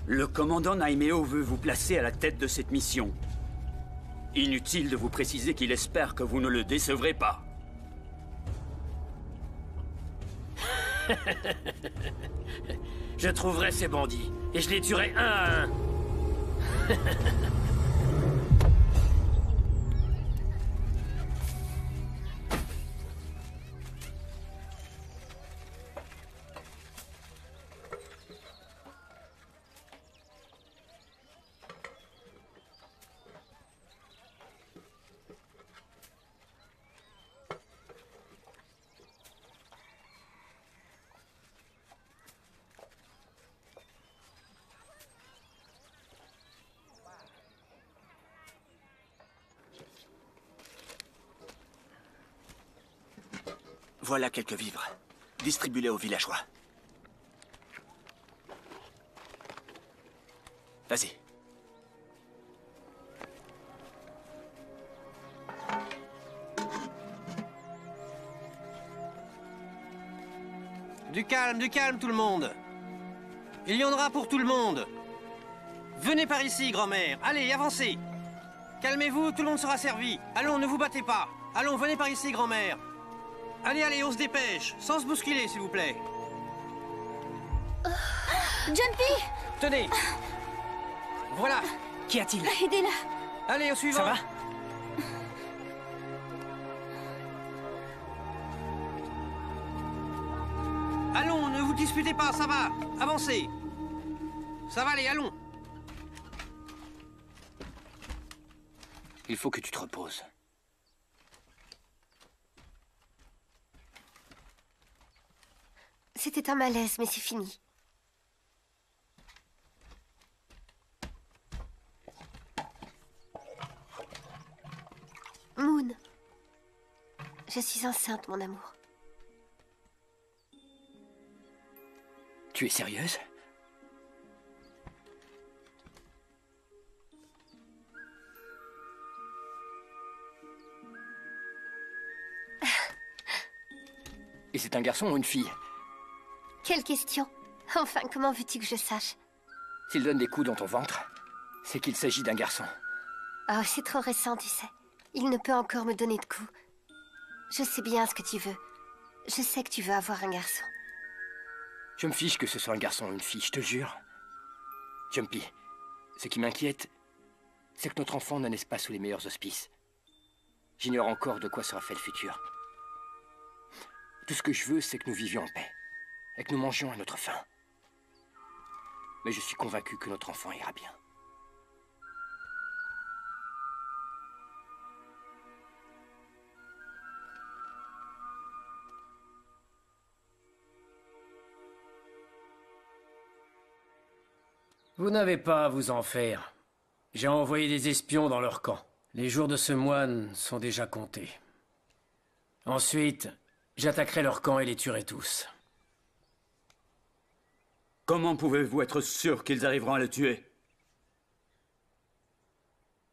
Le commandant Naimeo veut vous placer à la tête de cette mission. Inutile de vous préciser qu'il espère que vous ne le décevrez pas. Je trouverai ces bandits, et je les tuerai un à un. Voilà quelques vivres. Distribuez-les aux villageois. Vas-y. Du calme tout le monde. Il y en aura pour tout le monde. Venez par ici, grand-mère. Allez, avancez. Calmez-vous, tout le monde sera servi. Allons, ne vous battez pas. Allons, venez par ici, grand-mère. Allez, allez, on se dépêche. Sans se bousculer, s'il vous plaît. Jumpy! Tenez. Voilà. Qu'y a-t-il? Aidez-la. Allez, au suivant. Ça va? Allons, ne vous disputez pas, ça va. Avancez. Ça va, allez, allons. Il faut que tu te reposes. C'était un malaise, mais c'est fini. Moon. Je suis enceinte, mon amour. Tu es sérieuse? Et c'est un garçon ou une fille? Quelle question? Enfin, comment veux-tu que je sache? S'il donne des coups dans ton ventre, c'est qu'il s'agit d'un garçon. Oh, c'est trop récent, tu sais. Il ne peut encore me donner de coups. Je sais bien ce que tu veux. Je sais que tu veux avoir un garçon. Je me fiche que ce soit un garçon ou une fille, je te jure. Jumpy, ce qui m'inquiète, c'est que notre enfant ne naisse pas sous les meilleurs auspices. J'ignore encore de quoi sera fait le futur. Tout ce que je veux, c'est que nous vivions en paix, et que nous mangions à notre faim. Mais je suis convaincu que notre enfant ira bien. Vous n'avez pas à vous en faire. J'ai envoyé des espions dans leur camp. Les jours de ce moine sont déjà comptés. Ensuite, j'attaquerai leur camp et les tuerai tous. Comment pouvez-vous être sûr qu'ils arriveront à le tuer?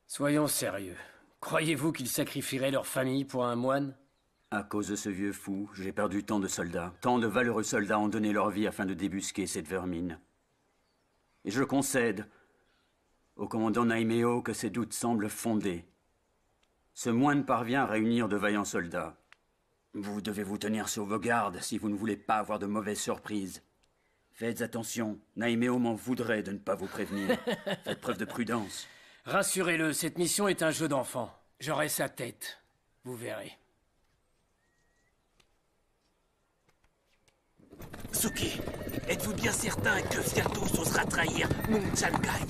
Soyons sérieux. Croyez-vous qu'ils sacrifieraient leur famille pour un moine? À cause de ce vieux fou, j'ai perdu tant de soldats. Tant de valeureux soldats ont donné leur vie afin de débusquer cette vermine. Et je concède au commandant Naimeo que ses doutes semblent fondés. Ce moine parvient à réunir de vaillants soldats. Vous devez vous tenir sur vos gardes si vous ne voulez pas avoir de mauvaises surprises. Faites attention, Naimeo m'en voudrait de ne pas vous prévenir. Faites preuve de prudence. Rassurez-le, cette mission est un jeu d'enfant. J'aurai sa tête. Vous verrez. Suki, êtes-vous bien certain que Fyatos osera trahir Munchangai?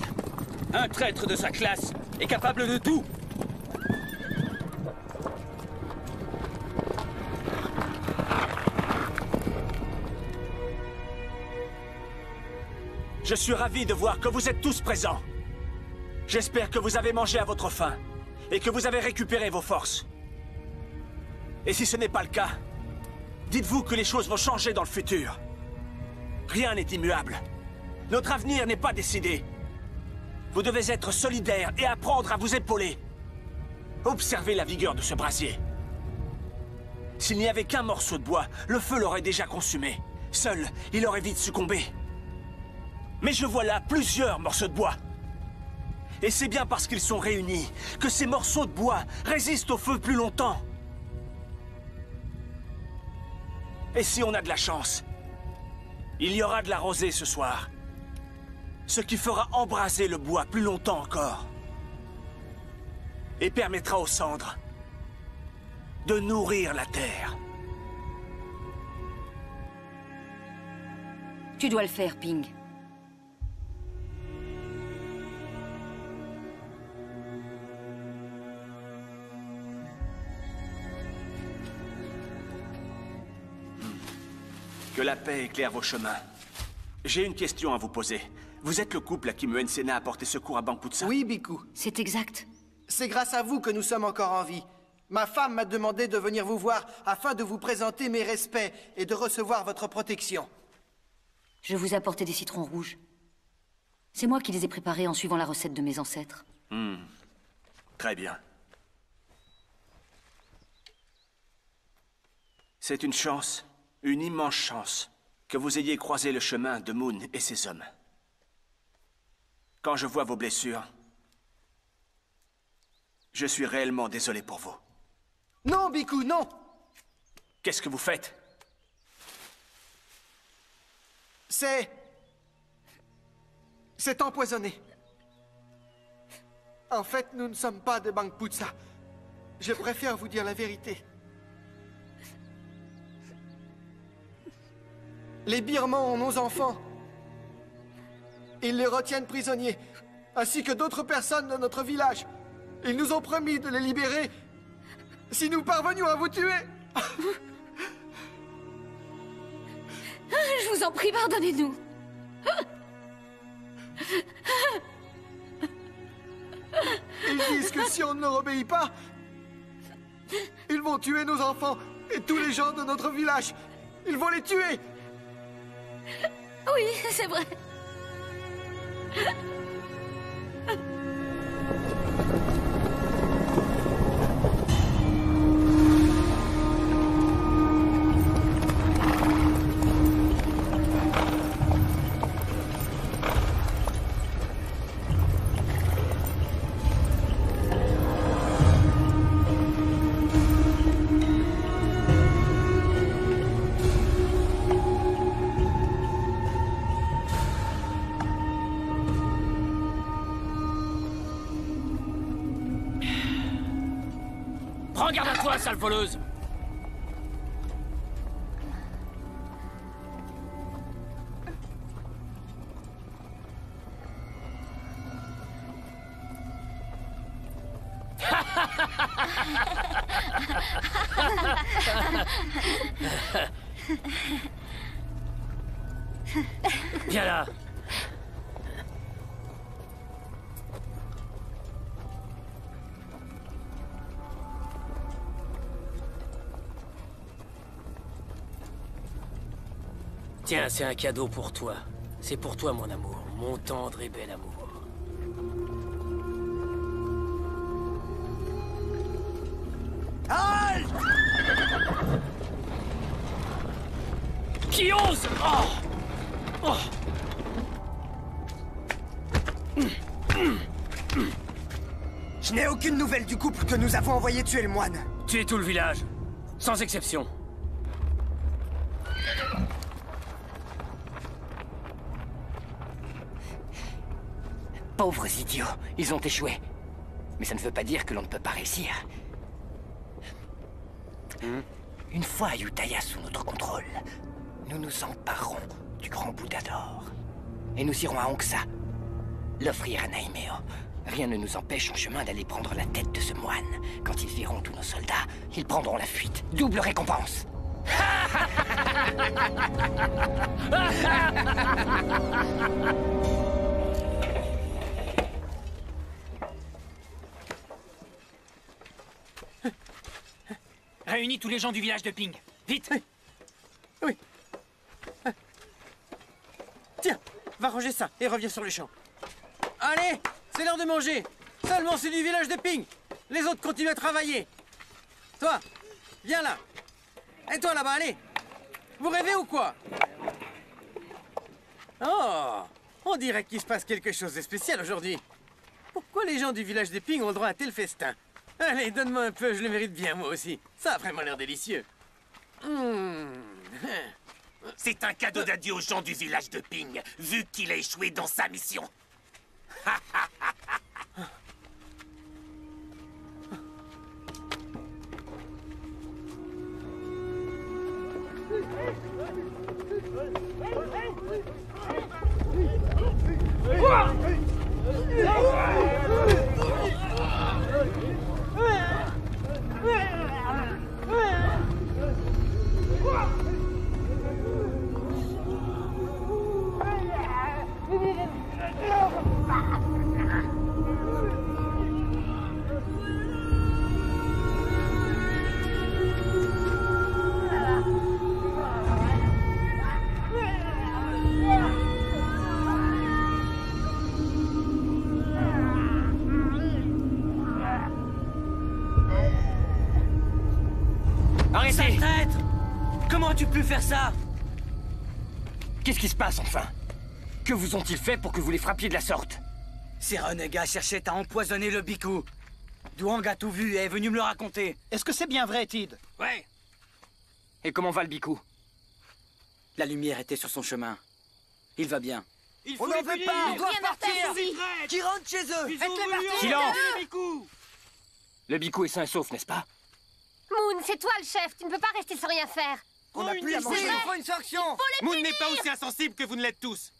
Un traître de sa classe est capable de tout. Je suis ravi de voir que vous êtes tous présents. J'espère que vous avez mangé à votre faim et que vous avez récupéré vos forces. Et si ce n'est pas le cas, dites-vous que les choses vont changer dans le futur. Rien n'est immuable. Notre avenir n'est pas décidé. Vous devez être solidaires et apprendre à vous épauler. Observez la vigueur de ce brasier. S'il n'y avait qu'un morceau de bois, le feu l'aurait déjà consumé. Seul, il aurait vite succombé. Mais je vois là plusieurs morceaux de bois. Et c'est bien parce qu'ils sont réunis que ces morceaux de bois résistent au feu plus longtemps. Et si on a de la chance, Il y aura de la rosée ce soir. Ce qui fera embraser le bois plus longtemps encore. Et permettra aux cendres de nourrir la terre. Tu dois le faire, Ping. Que la paix éclaire vos chemins. J'ai une question à vous poser. Vous êtes le couple à qui Muen Sena a porté secours à Bangputsa? Oui, Biku. C'est exact. C'est grâce à vous que nous sommes encore en vie. Ma femme m'a demandé de venir vous voir afin de vous présenter mes respects et de recevoir votre protection. Je vous ai apporté des citrons rouges. C'est moi qui les ai préparés en suivant la recette de mes ancêtres. Très bien. C'est une chance, une immense chance, que vous ayez croisé le chemin de Moon et ses hommes. Quand je vois vos blessures, je suis réellement désolé pour vous. Non, Biku, non! Qu'est-ce que vous faites? C'est empoisonné. En fait, nous ne sommes pas de Bangputsa. Je préfère vous dire la vérité. Les Birmans ont nos enfants. Ils les retiennent prisonniers, ainsi que d'autres personnes de notre village. Ils nous ont promis de les libérer si nous parvenions à vous tuer. Je vous en prie, pardonnez-nous. Ils disent que si on ne leur obéit pas, ils vont tuer nos enfants et tous les gens de notre village. Ils vont les tuer. Oui, c'est vrai. Prends garde à toi, sale voleuse! Viens là! Tiens, c'est un cadeau pour toi. C'est pour toi, mon amour. Mon tendre et bel amour. Halte! Qui ose? Oh! Oh! Je n'ai aucune nouvelle du couple que nous avons envoyé tuer le moine. Tuer tout le village. Sans exception. Pauvres idiots, ils ont échoué. Mais ça ne veut pas dire que l'on ne peut pas réussir. Une fois Ayutthaya sous notre contrôle, nous nous emparerons du grand Bouddha d'or. Et nous irons à Hongsa, l'offrir à Naimeo. Rien ne nous empêche en chemin d'aller prendre la tête de ce moine. Quand ils verront tous nos soldats, ils prendront la fuite. Double récompense. Réunis tous les gens du village de Ping. Vite! Oui. Tiens, va ranger ça et reviens sur le champ. Allez, c'est l'heure de manger. Seulement c'est du village de Ping. Les autres continuent à travailler. Toi, viens là. Et toi là-bas, allez. Vous rêvez ou quoi? Oh, on dirait qu'il se passe quelque chose de spécial aujourd'hui. Pourquoi les gens du village de Ping ont le droit à tel festin? Allez, donne-moi un peu, je le mérite bien moi aussi. Ça a vraiment l'air délicieux. C'est un cadeau d'adieu aux gens du village de Ping, vu qu'il a échoué dans sa mission. Arrêtez! Traître! Comment as-tu pu faire ça? Qu'est-ce qui se passe, enfin? Que vous ont-ils fait pour que vous les frappiez de la sorte? Ces renégats cherchaient à empoisonner le Biku. Duang a tout vu et est venu me le raconter. Est-ce que c'est bien vrai, Tid? Ouais. Et comment va le Biku? La lumière était sur son chemin. Il va bien. On n'en veut pas! Ils doivent partir! Qui rentrent chez eux! Faites-les partir! Silence! Le Biku est sain et sauf, n'est-ce pas? Moon, c'est toi le chef, tu ne peux pas rester sans rien faire. On n'a plus à manger, il faut une sanction! Moon n'est pas aussi insensible que vous ne l'êtes tous.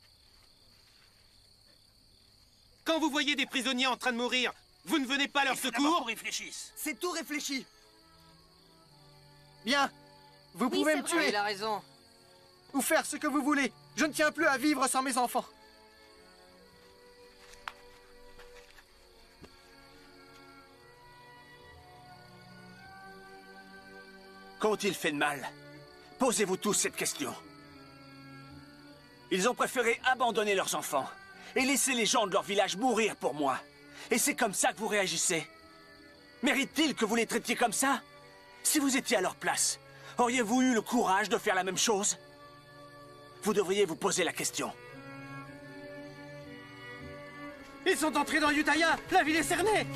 Quand vous voyez des prisonniers en train de mourir, vous ne venez pas à leur secours? Réfléchissent. C'est tout réfléchi. Bien. Vous pouvez me tuer. Il a raison. Ou faire ce que vous voulez. Je ne tiens plus à vivre sans mes enfants. Qu'ont-ils fait de mal? Posez-vous tous cette question. Ils ont préféré abandonner leurs enfants et laisser les gens de leur village mourir pour moi. Et c'est comme ça que vous réagissez? Mérite-t-il que vous les traitiez comme ça? Si vous étiez à leur place, auriez-vous eu le courage de faire la même chose? Vous devriez vous poser la question. Ils sont entrés dans Ayutthaya! La ville est cernée!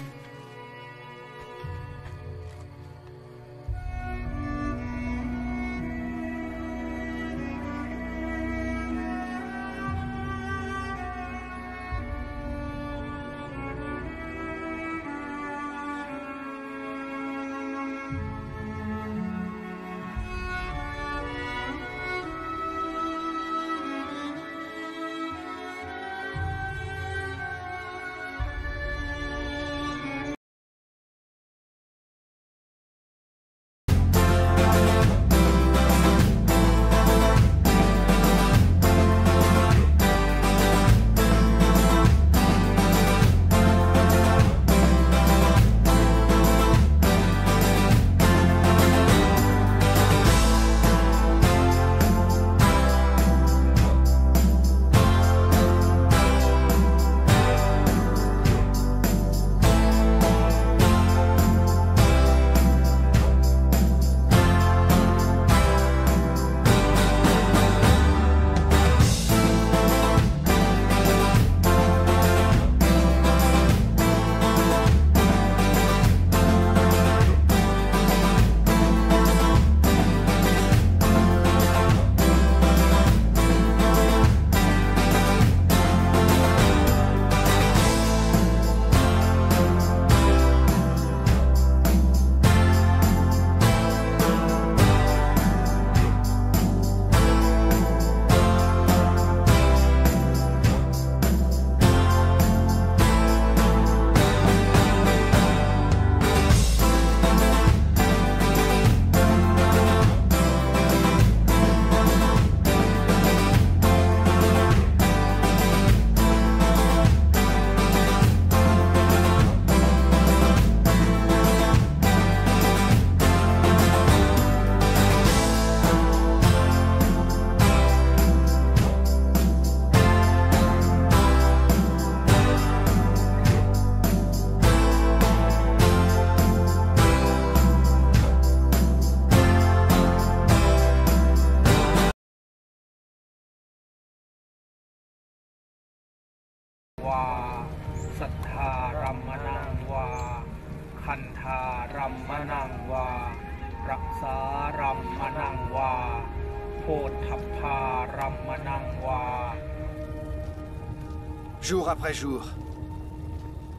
Jour après jour,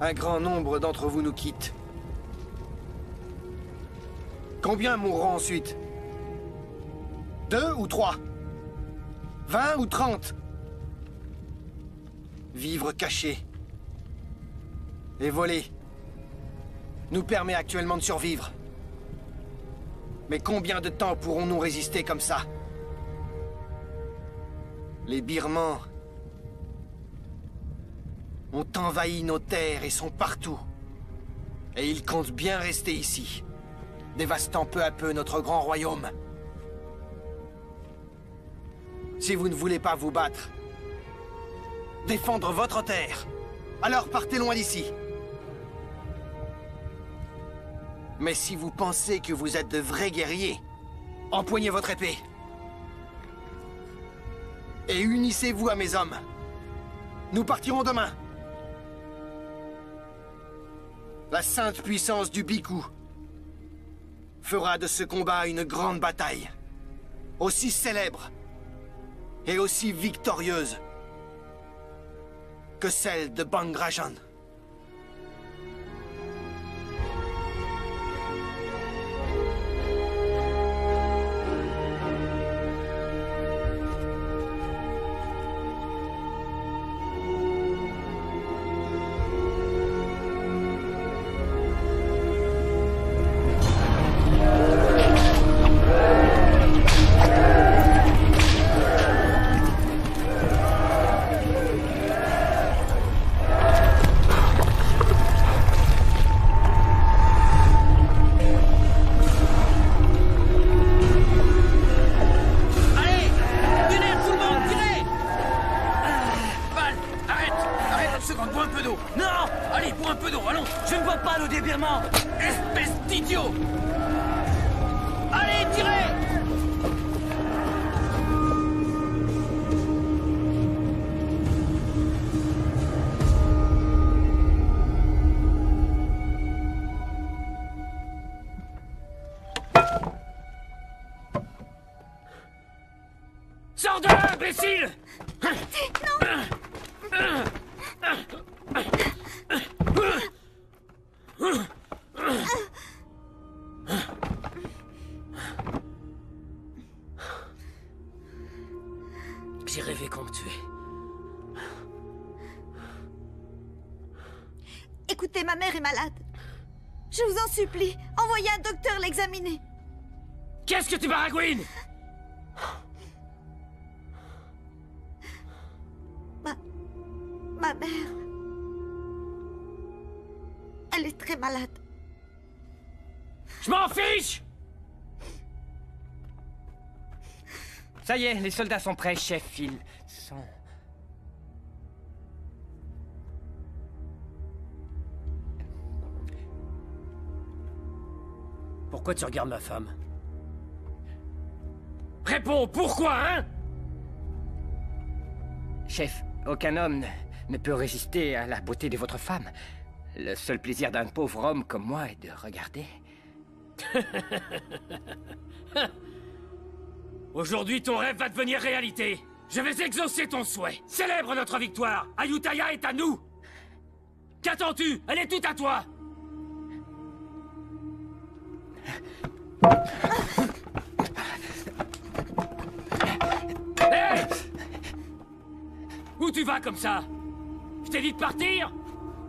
un grand nombre d'entre vous nous quittent. Combien mourront ensuite? 2 ou 3? 20 ou 30? Vivre caché et voler nous permet actuellement de survivre. Mais combien de temps pourrons-nous résister comme ça? Les Birmans ont envahi nos terres et sont partout. Et ils comptent bien rester ici, dévastant peu à peu notre grand royaume. Si vous ne voulez pas vous battre, défendre votre terre, alors partez loin d'ici. Mais si vous pensez que vous êtes de vrais guerriers, empoignez votre épée. Et unissez-vous à mes hommes. Nous partirons demain. La sainte puissance du Bhikkhu fera de ce combat une grande bataille, aussi célèbre et aussi victorieuse que celle de Bangrajan. Sors de là, imbécile! J'ai rêvé qu'on me tuait. Écoutez, ma mère est malade. Je vous en supplie, envoyez un docteur l'examiner. Qu'est-ce que tu baragouines? Ma mère... Elle est très malade. Je m'en fiche! Ça y est, les soldats sont prêts, chef. Ils sont... Pourquoi tu regardes ma femme? Réponds, pourquoi, hein? Chef, aucun homme ne peut résister à la beauté de votre femme. Le seul plaisir d'un pauvre homme comme moi est de regarder. Aujourd'hui, ton rêve va devenir réalité. Je vais exaucer ton souhait. Célèbre notre victoire. Ayutthaya est à nous. Qu'attends-tu? Elle est toute à toi. Hey! Où tu vas comme ça? Je t'ai dit de partir?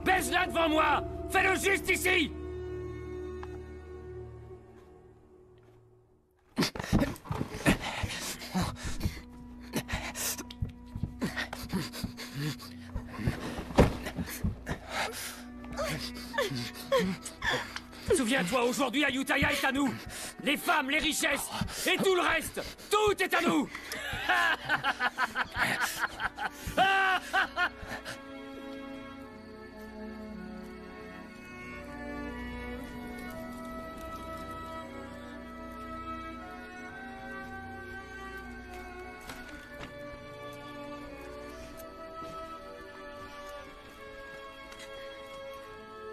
Baise-la devant moi! Fais-le juste ici! Souviens-toi, aujourd'hui, Ayutthaya est à nous. Les femmes, les richesses et tout le reste. Tout est à nous.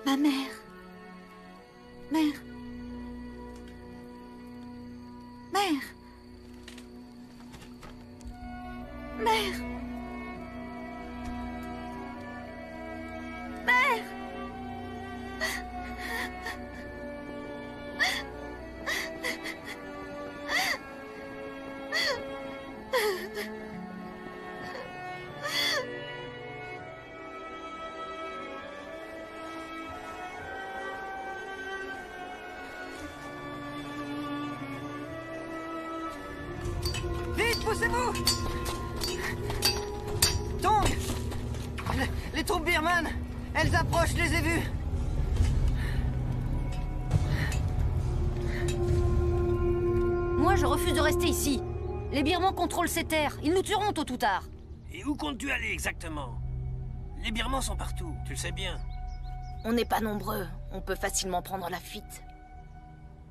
Ma mère. Mère. Mère. Dépêchez-vous! Tong! Les troupes birmanes! Elles approchent, je les ai vues! Moi, je refuse de rester ici. Les Birmans contrôlent ces terres. Ils nous tueront tôt ou tard. Et où comptes-tu aller exactement? Les Birmans sont partout, tu le sais bien. On n'est pas nombreux. On peut facilement prendre la fuite.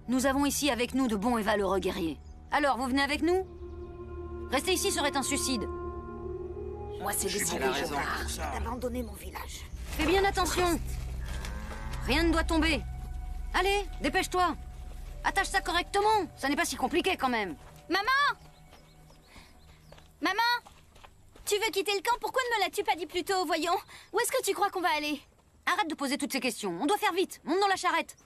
Nous avons ici avec nous de bons et valeureux guerriers. Alors, vous venez avec nous? Rester ici serait un suicide. Moi, c'est décidé, je pars. Abandonner mon village. Fais bien attention. Rien ne doit tomber. Allez, dépêche-toi. Attache ça correctement. Ça n'est pas si compliqué quand même. Maman! Maman! Tu veux quitter le camp? Pourquoi ne me l'as-tu pas dit plus tôt, voyons? Où est-ce que tu crois qu'on va aller? Arrête de poser toutes ces questions. On doit faire vite. Monte dans la charrette.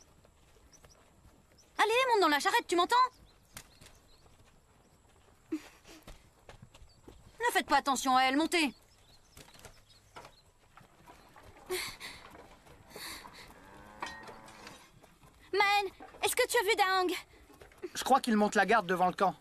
Allez, monte dans la charrette, tu m'entends? Ne faites pas attention à elle, montez. Man, est-ce que tu as vu Daang? Je crois qu'il monte la garde devant le camp.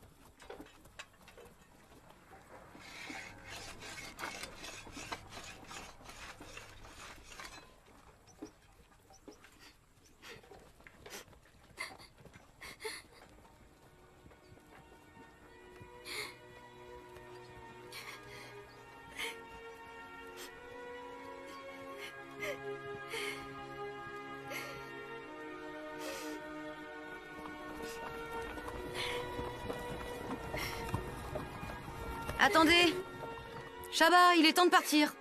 Attendez. Shaba, il est temps de partir.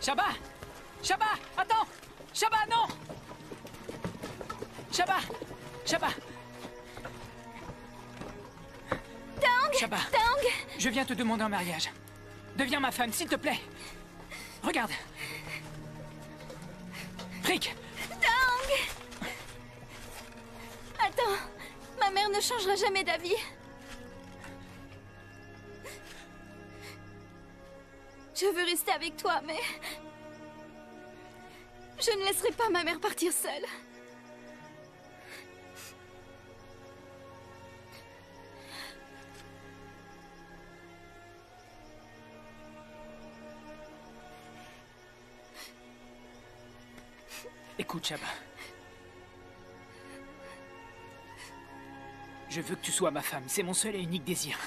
Shaba! Shaba! Attends! Shaba, non! Shaba! Shaba! Daang! Shaba! Daang! Je viens te demander en mariage. Deviens ma femme, s'il te plaît. Regarde. Frick! Daang! Attends, ma mère ne changera jamais d'avis. Je veux rester avec toi, mais... je ne laisserai pas ma mère partir seule. Écoute, Shaba. Je veux que tu sois ma femme. C'est mon seul et unique désir.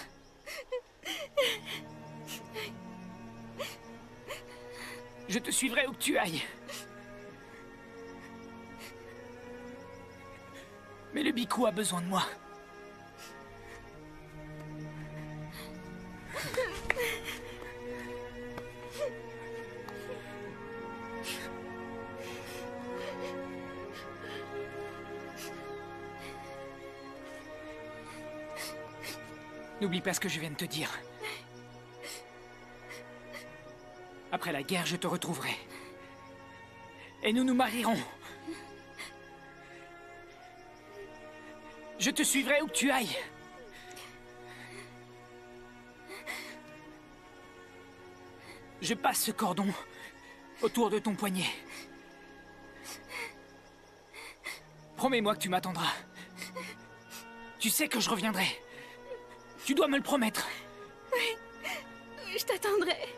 Je te suivrai où que tu ailles. Mais le Bikou a besoin de moi. N'oublie pas ce que je viens de te dire. Après la guerre, je te retrouverai. Et nous nous marierons. Je te suivrai où que tu ailles. Je passe ce cordon autour de ton poignet. Promets-moi que tu m'attendras. Tu sais que je reviendrai. Tu dois me le promettre. Oui, oui, je t'attendrai.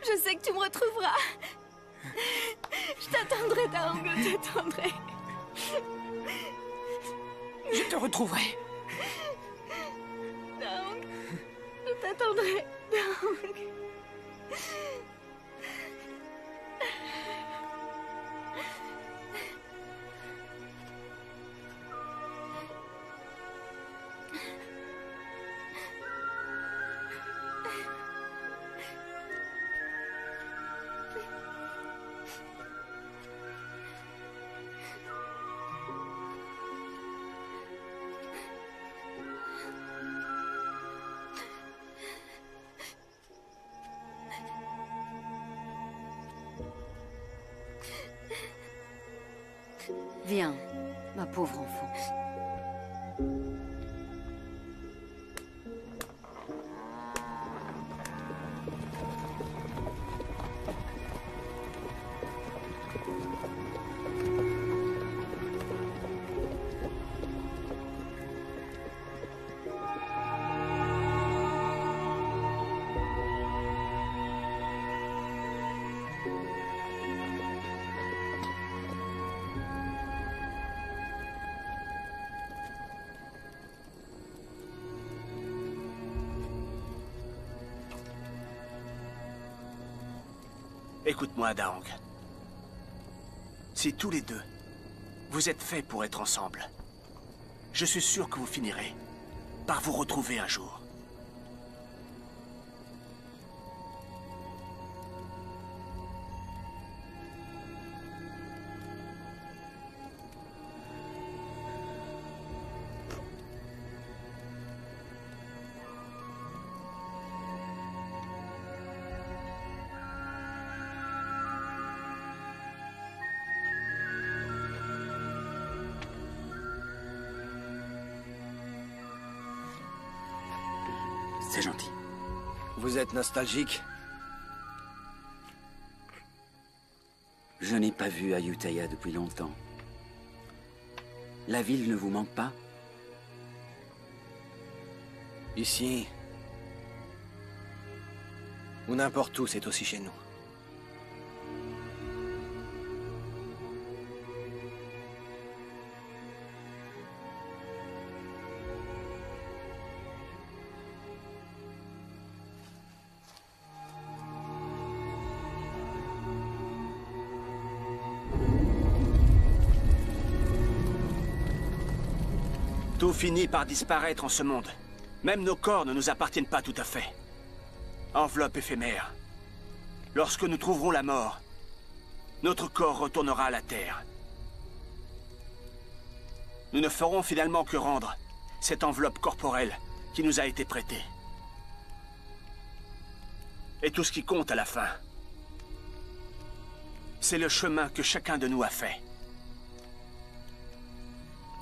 Je sais que tu me retrouveras. Je t'attendrai, Daang, je t'attendrai. Je te retrouverai. Daang, je t'attendrai, Daang. Viens, ma pauvre enfant. Écoute-moi, Daang. Si tous les deux, vous êtes faits pour être ensemble, je suis sûr que vous finirez par vous retrouver un jour. C'est gentil. Vous êtes nostalgique? Je n'ai pas vu Ayutthaya depuis longtemps. La ville ne vous manque pas? Ici, ou n'importe où, c'est aussi chez nous. Tout finit par disparaître en ce monde. Même nos corps ne nous appartiennent pas tout à fait. Enveloppe éphémère. Lorsque nous trouverons la mort, notre corps retournera à la Terre. Nous ne ferons finalement que rendre cette enveloppe corporelle qui nous a été prêtée. Et tout ce qui compte à la fin, c'est le chemin que chacun de nous a fait.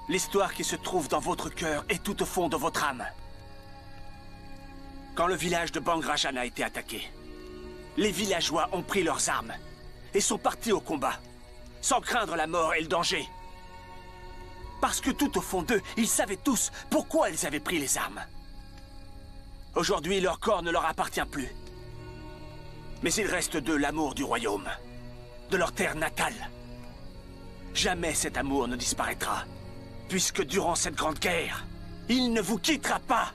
L'histoire qui se trouve dans votre cœur est tout au fond de votre âme. Quand le village de Bang Rajan a été attaqué, les villageois ont pris leurs armes et sont partis au combat, sans craindre la mort et le danger. Parce que tout au fond d'eux, ils savaient tous pourquoi ils avaient pris les armes. Aujourd'hui, leur corps ne leur appartient plus. Mais il reste d'eux l'amour du royaume, de leur terre natale. Jamais cet amour ne disparaîtra. Puisque durant cette grande guerre, il ne vous quittera pas.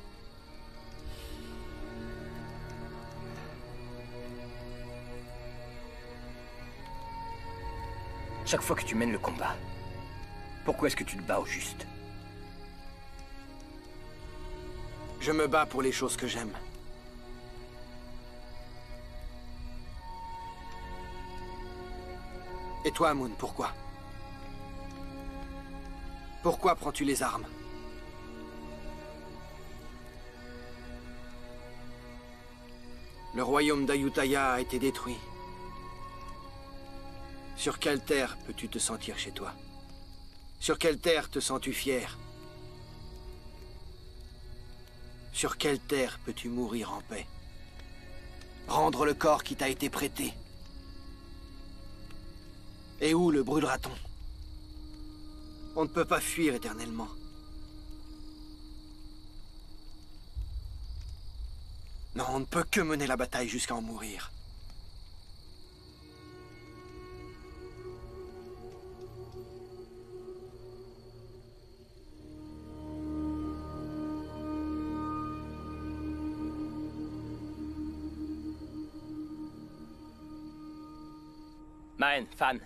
Chaque fois que tu mènes le combat, pourquoi est-ce que tu te bats au juste? Je me bats pour les choses que j'aime. Et toi, Moon, pourquoi? Pourquoi prends-tu les armes? Le royaume d'Ayutthaya a été détruit. Sur quelle terre peux-tu te sentir chez toi? Sur quelle terre te sens-tu fier? Sur quelle terre peux-tu mourir en paix? Rendre le corps qui t'a été prêté? Et où le brûlera-t-on? On ne peut pas fuir éternellement. Non, on ne peut que mener la bataille jusqu'à en mourir. Maen, Fan,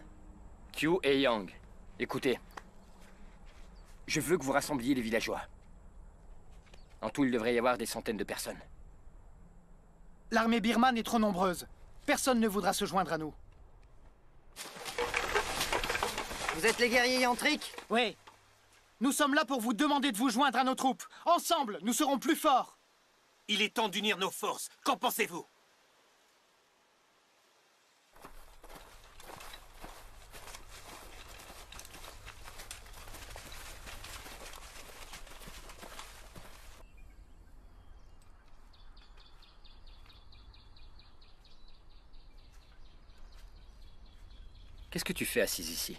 Qiu et Yang, écoutez. Je veux que vous rassembliez les villageois. En tout, il devrait y avoir des centaines de personnes. L'armée birmane est trop nombreuse. Personne ne voudra se joindre à nous. Vous êtes les guerriers yantriques? Oui. Nous sommes là pour vous demander de vous joindre à nos troupes. Ensemble, nous serons plus forts. Il est temps d'unir nos forces. Qu'en pensez-vous? Qu'est-ce que tu fais assise ici?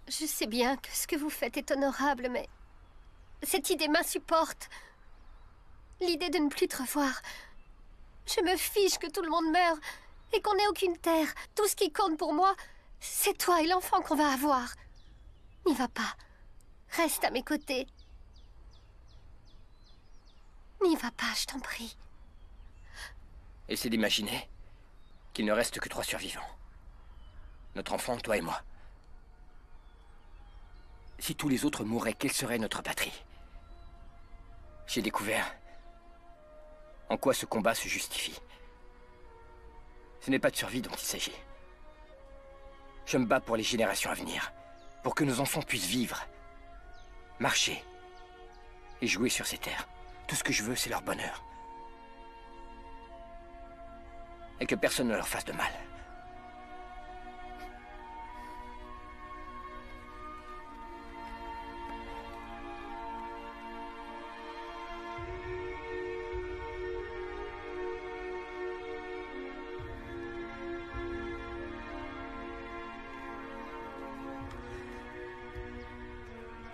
Je sais bien que ce que vous faites est honorable, mais cette idée m'insupporte. L'idée de ne plus te revoir. Je me fiche que tout le monde meure et qu'on n'ait aucune terre. Tout ce qui compte pour moi, c'est toi et l'enfant qu'on va avoir. N'y va pas. Reste à mes côtés. N'y va pas, je t'en prie. Essaie d'imaginer qu'il ne reste que 3 survivants. Notre enfant, toi et moi. Si tous les autres mouraient, quelle serait notre patrie? J'ai découvert en quoi ce combat se justifie. Ce n'est pas de survie dont il s'agit. Je me bats pour les générations à venir, pour que nos enfants puissent vivre, marcher et jouer sur ces terres. Tout ce que je veux, c'est leur bonheur. Et que personne ne leur fasse de mal.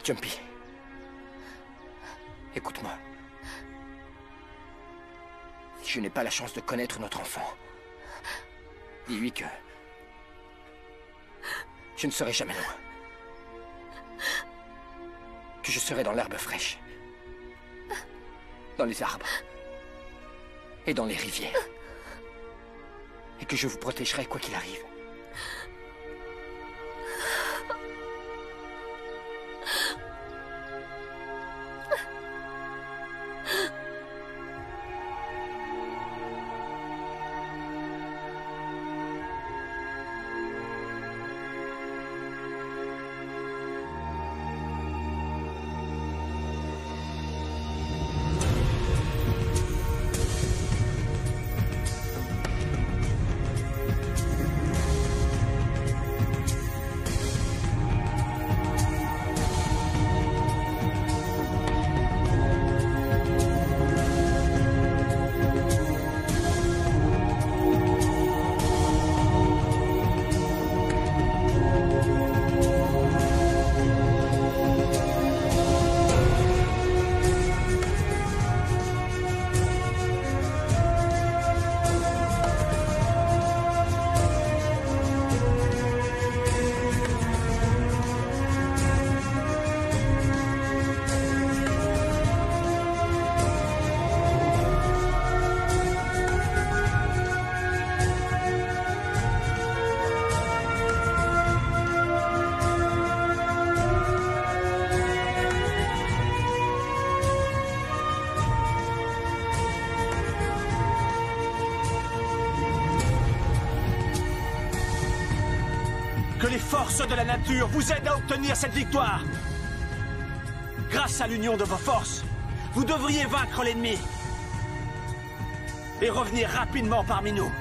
Jumpy, écoute-moi. Si je n'ai pas la chance de connaître notre enfant, dis-lui que je ne serai jamais loin. Que je serai dans l'herbe fraîche, dans les arbres et dans les rivières. Et que je vous protégerai quoi qu'il arrive. Que les forces de la nature vous aident à obtenir cette victoire. Grâce à l'union de vos forces, vous devriez vaincre l'ennemi et revenir rapidement parmi nous.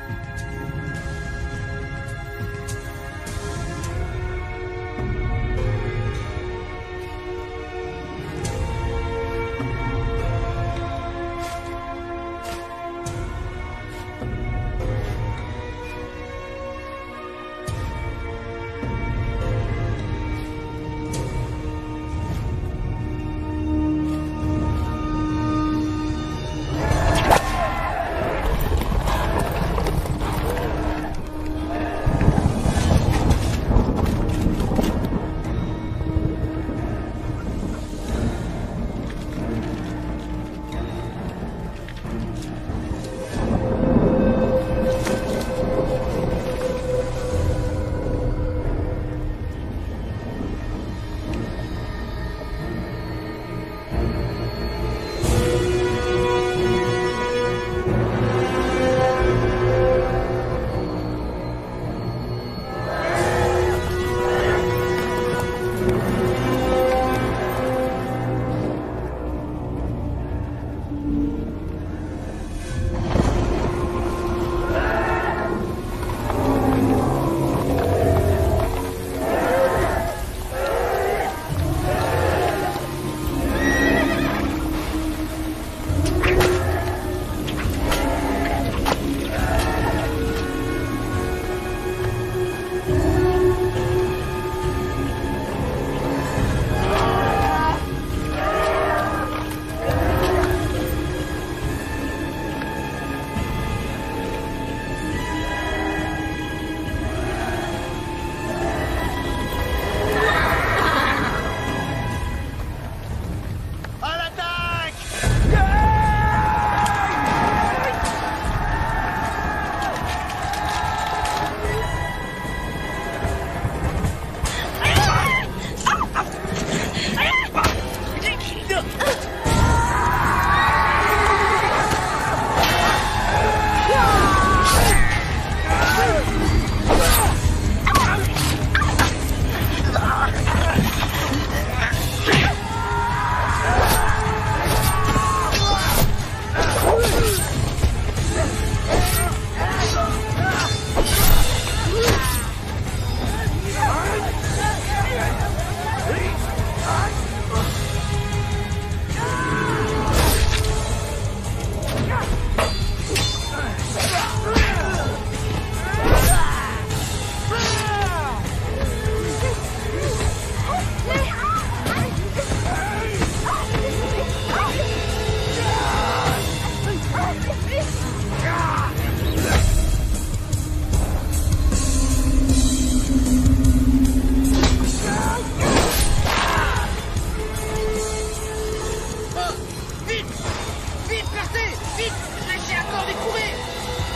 Vite, lâchez la corde et courez.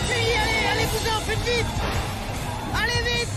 Fuyez, allez-vous-en, faites vite. Allez vite.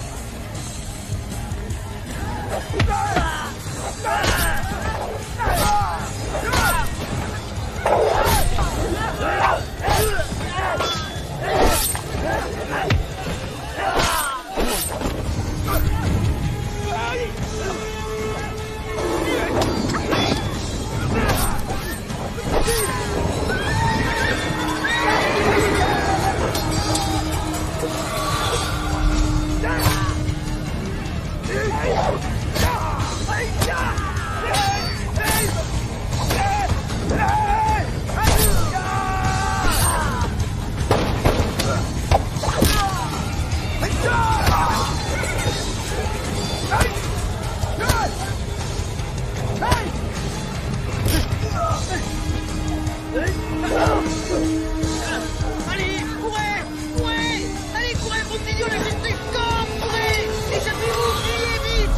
Allez, courez, courez. Allez, courez, continuez la justice. Courez. Échappez-vous, fuyez vite.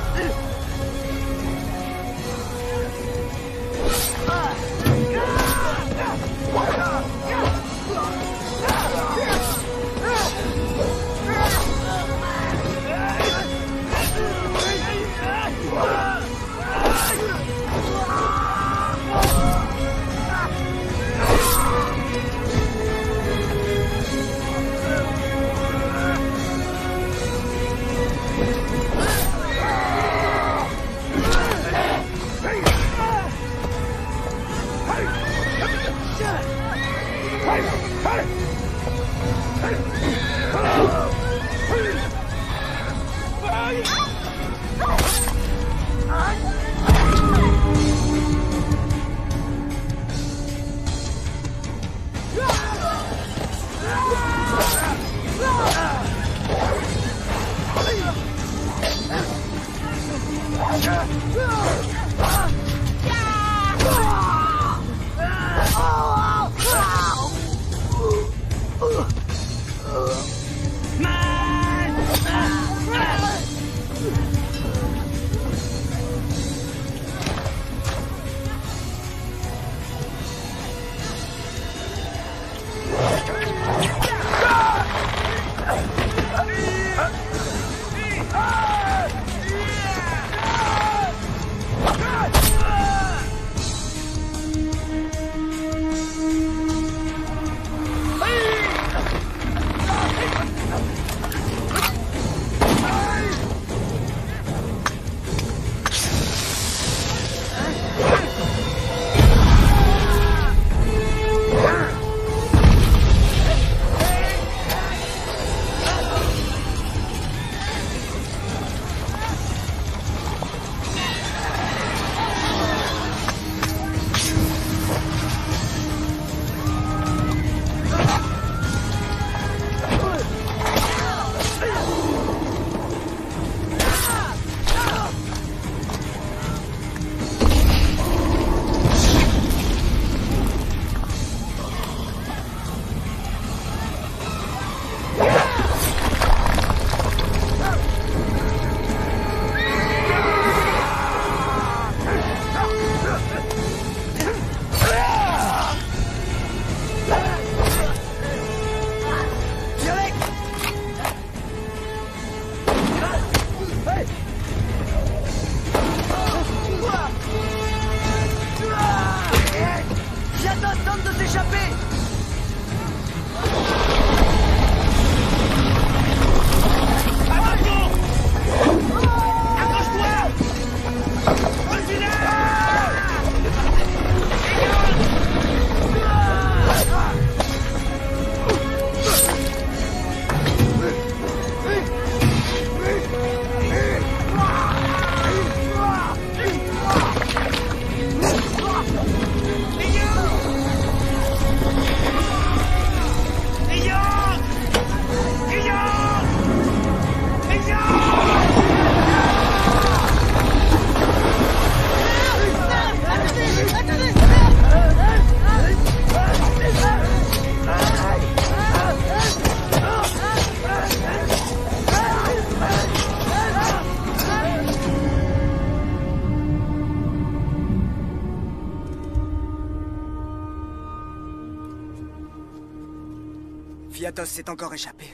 Viatos s'est encore échappé.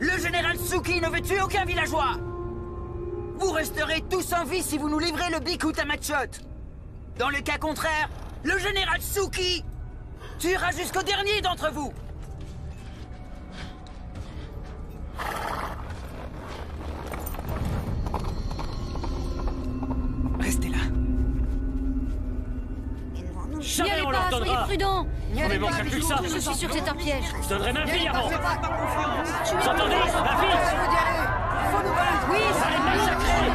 Le général Tsuki ne veut tuer aucun villageois. Vous resterez tous en vie si vous nous livrez le Bikut Amatshot. Dans le cas contraire, le général Tsuki tuera jusqu'au dernier d'entre vous. Restez là. Jamais on leur soyez donnera. prudents. Vous ne manquerez plus que ça. Je suis sûre que c'est un piège. Je donnerai ma fille avant. Vous entendez? Ma fille. Oui, ça les massacrer.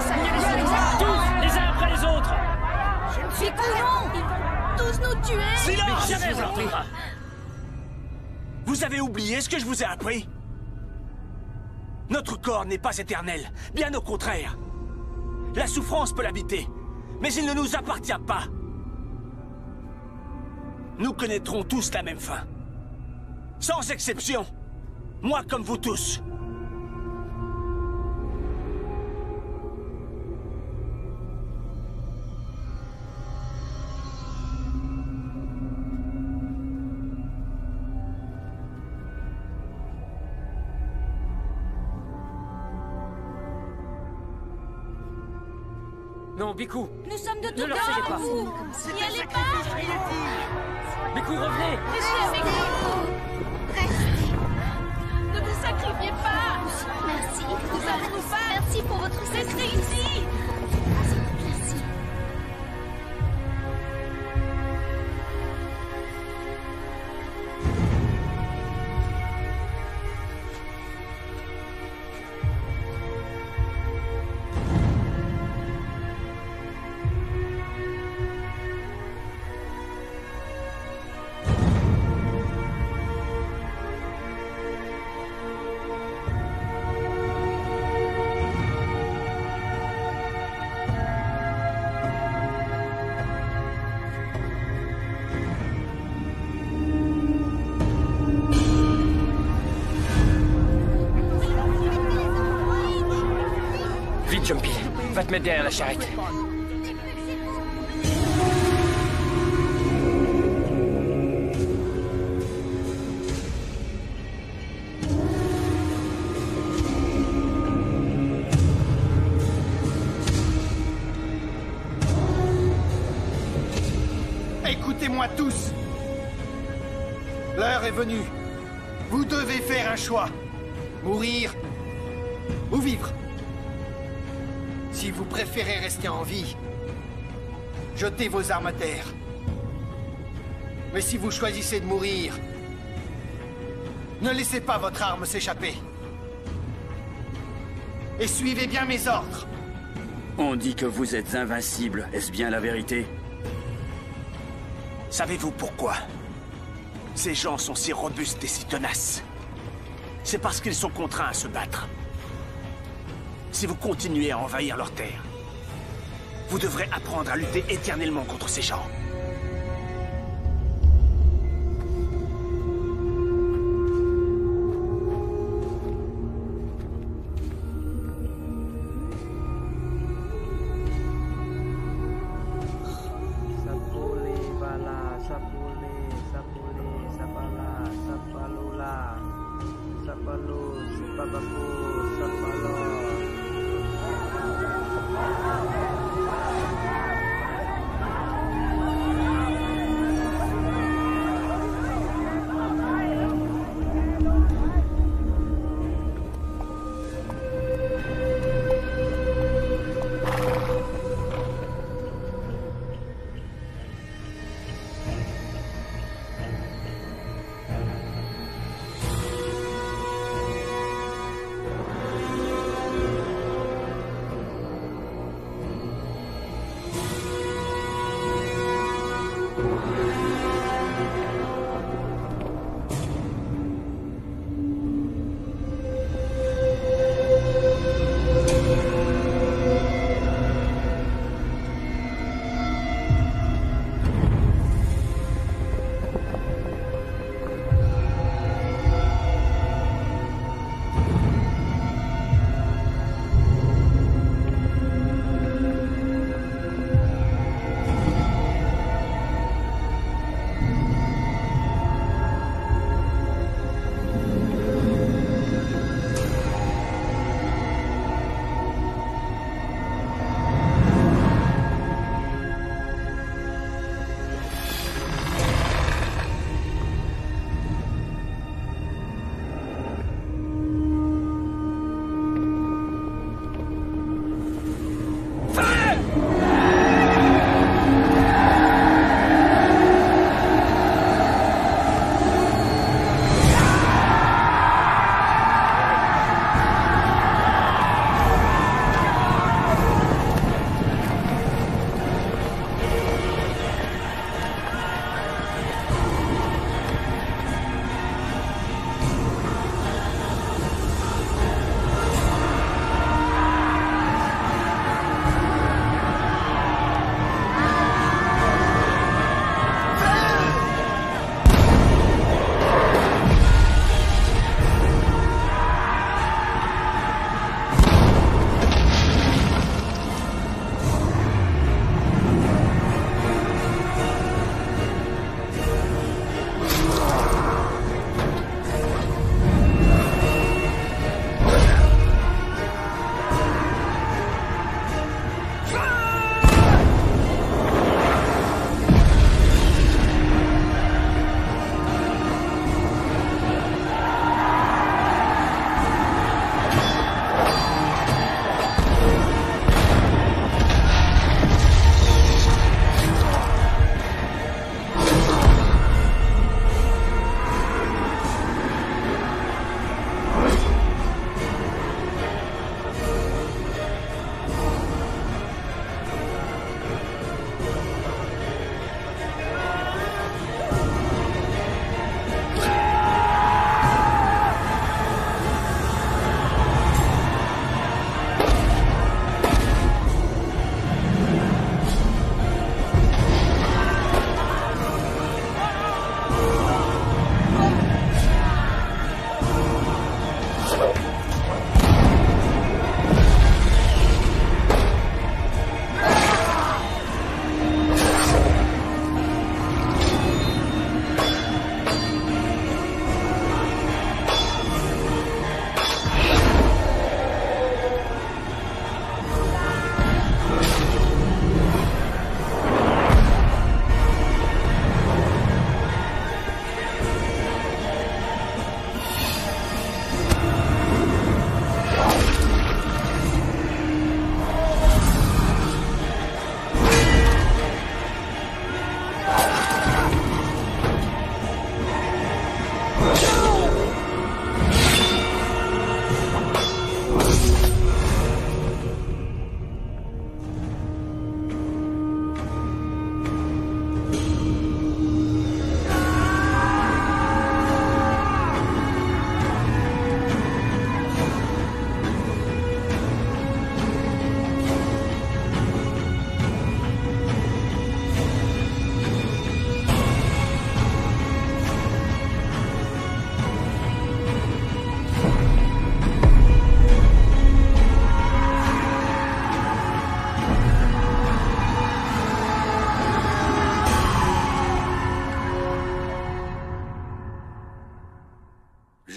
Tous, les uns après les autres. Mais courons! Ils vont tous nous tuer! Silence! Mais jamais on leur donnera. Vous avez oublié ce que je vous ai appris? Notre corps n'est pas éternel, bien au contraire. La souffrance peut l'habiter, mais il ne nous appartient pas. Nous connaîtrons tous la même fin. Sans exception. Moi comme vous tous. Non, Biku. Nous sommes de Ne tout leur cœur cédez avec pas. vous. N'y allez pas. Biku, revenez. Restez avec nous. Restez. Ne vous sacrifiez pas. Merci. Nous allons nous faire. Merci pour votre restez ici. Merci. Vite, Jumpy. Va te mettre derrière la charrette. Écoutez-moi tous. L'heure est venue. Vous devez faire un choix. Mourir ou vivre. Si vous préférez rester en vie, jetez vos armes à terre. Mais si vous choisissez de mourir, ne laissez pas votre arme s'échapper. Et suivez bien mes ordres. On dit que vous êtes invincible. Est-ce bien la vérité? Savez-vous pourquoi ces gens sont si robustes et si tenaces? C'est parce qu'ils sont contraints à se battre. Si vous continuez à envahir leurs terres, vous devrez apprendre à lutter éternellement contre ces gens.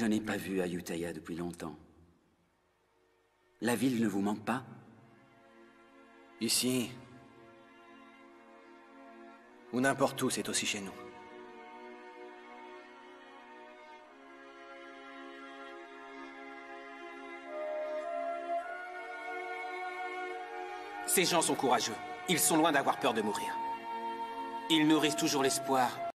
Je n'ai pas vu Ayutthaya depuis longtemps. La ville ne vous manque pas? Ici, ou n'importe où, c'est aussi chez nous. Ces gens sont courageux. Ils sont loin d'avoir peur de mourir. Ils nourrissent toujours l'espoir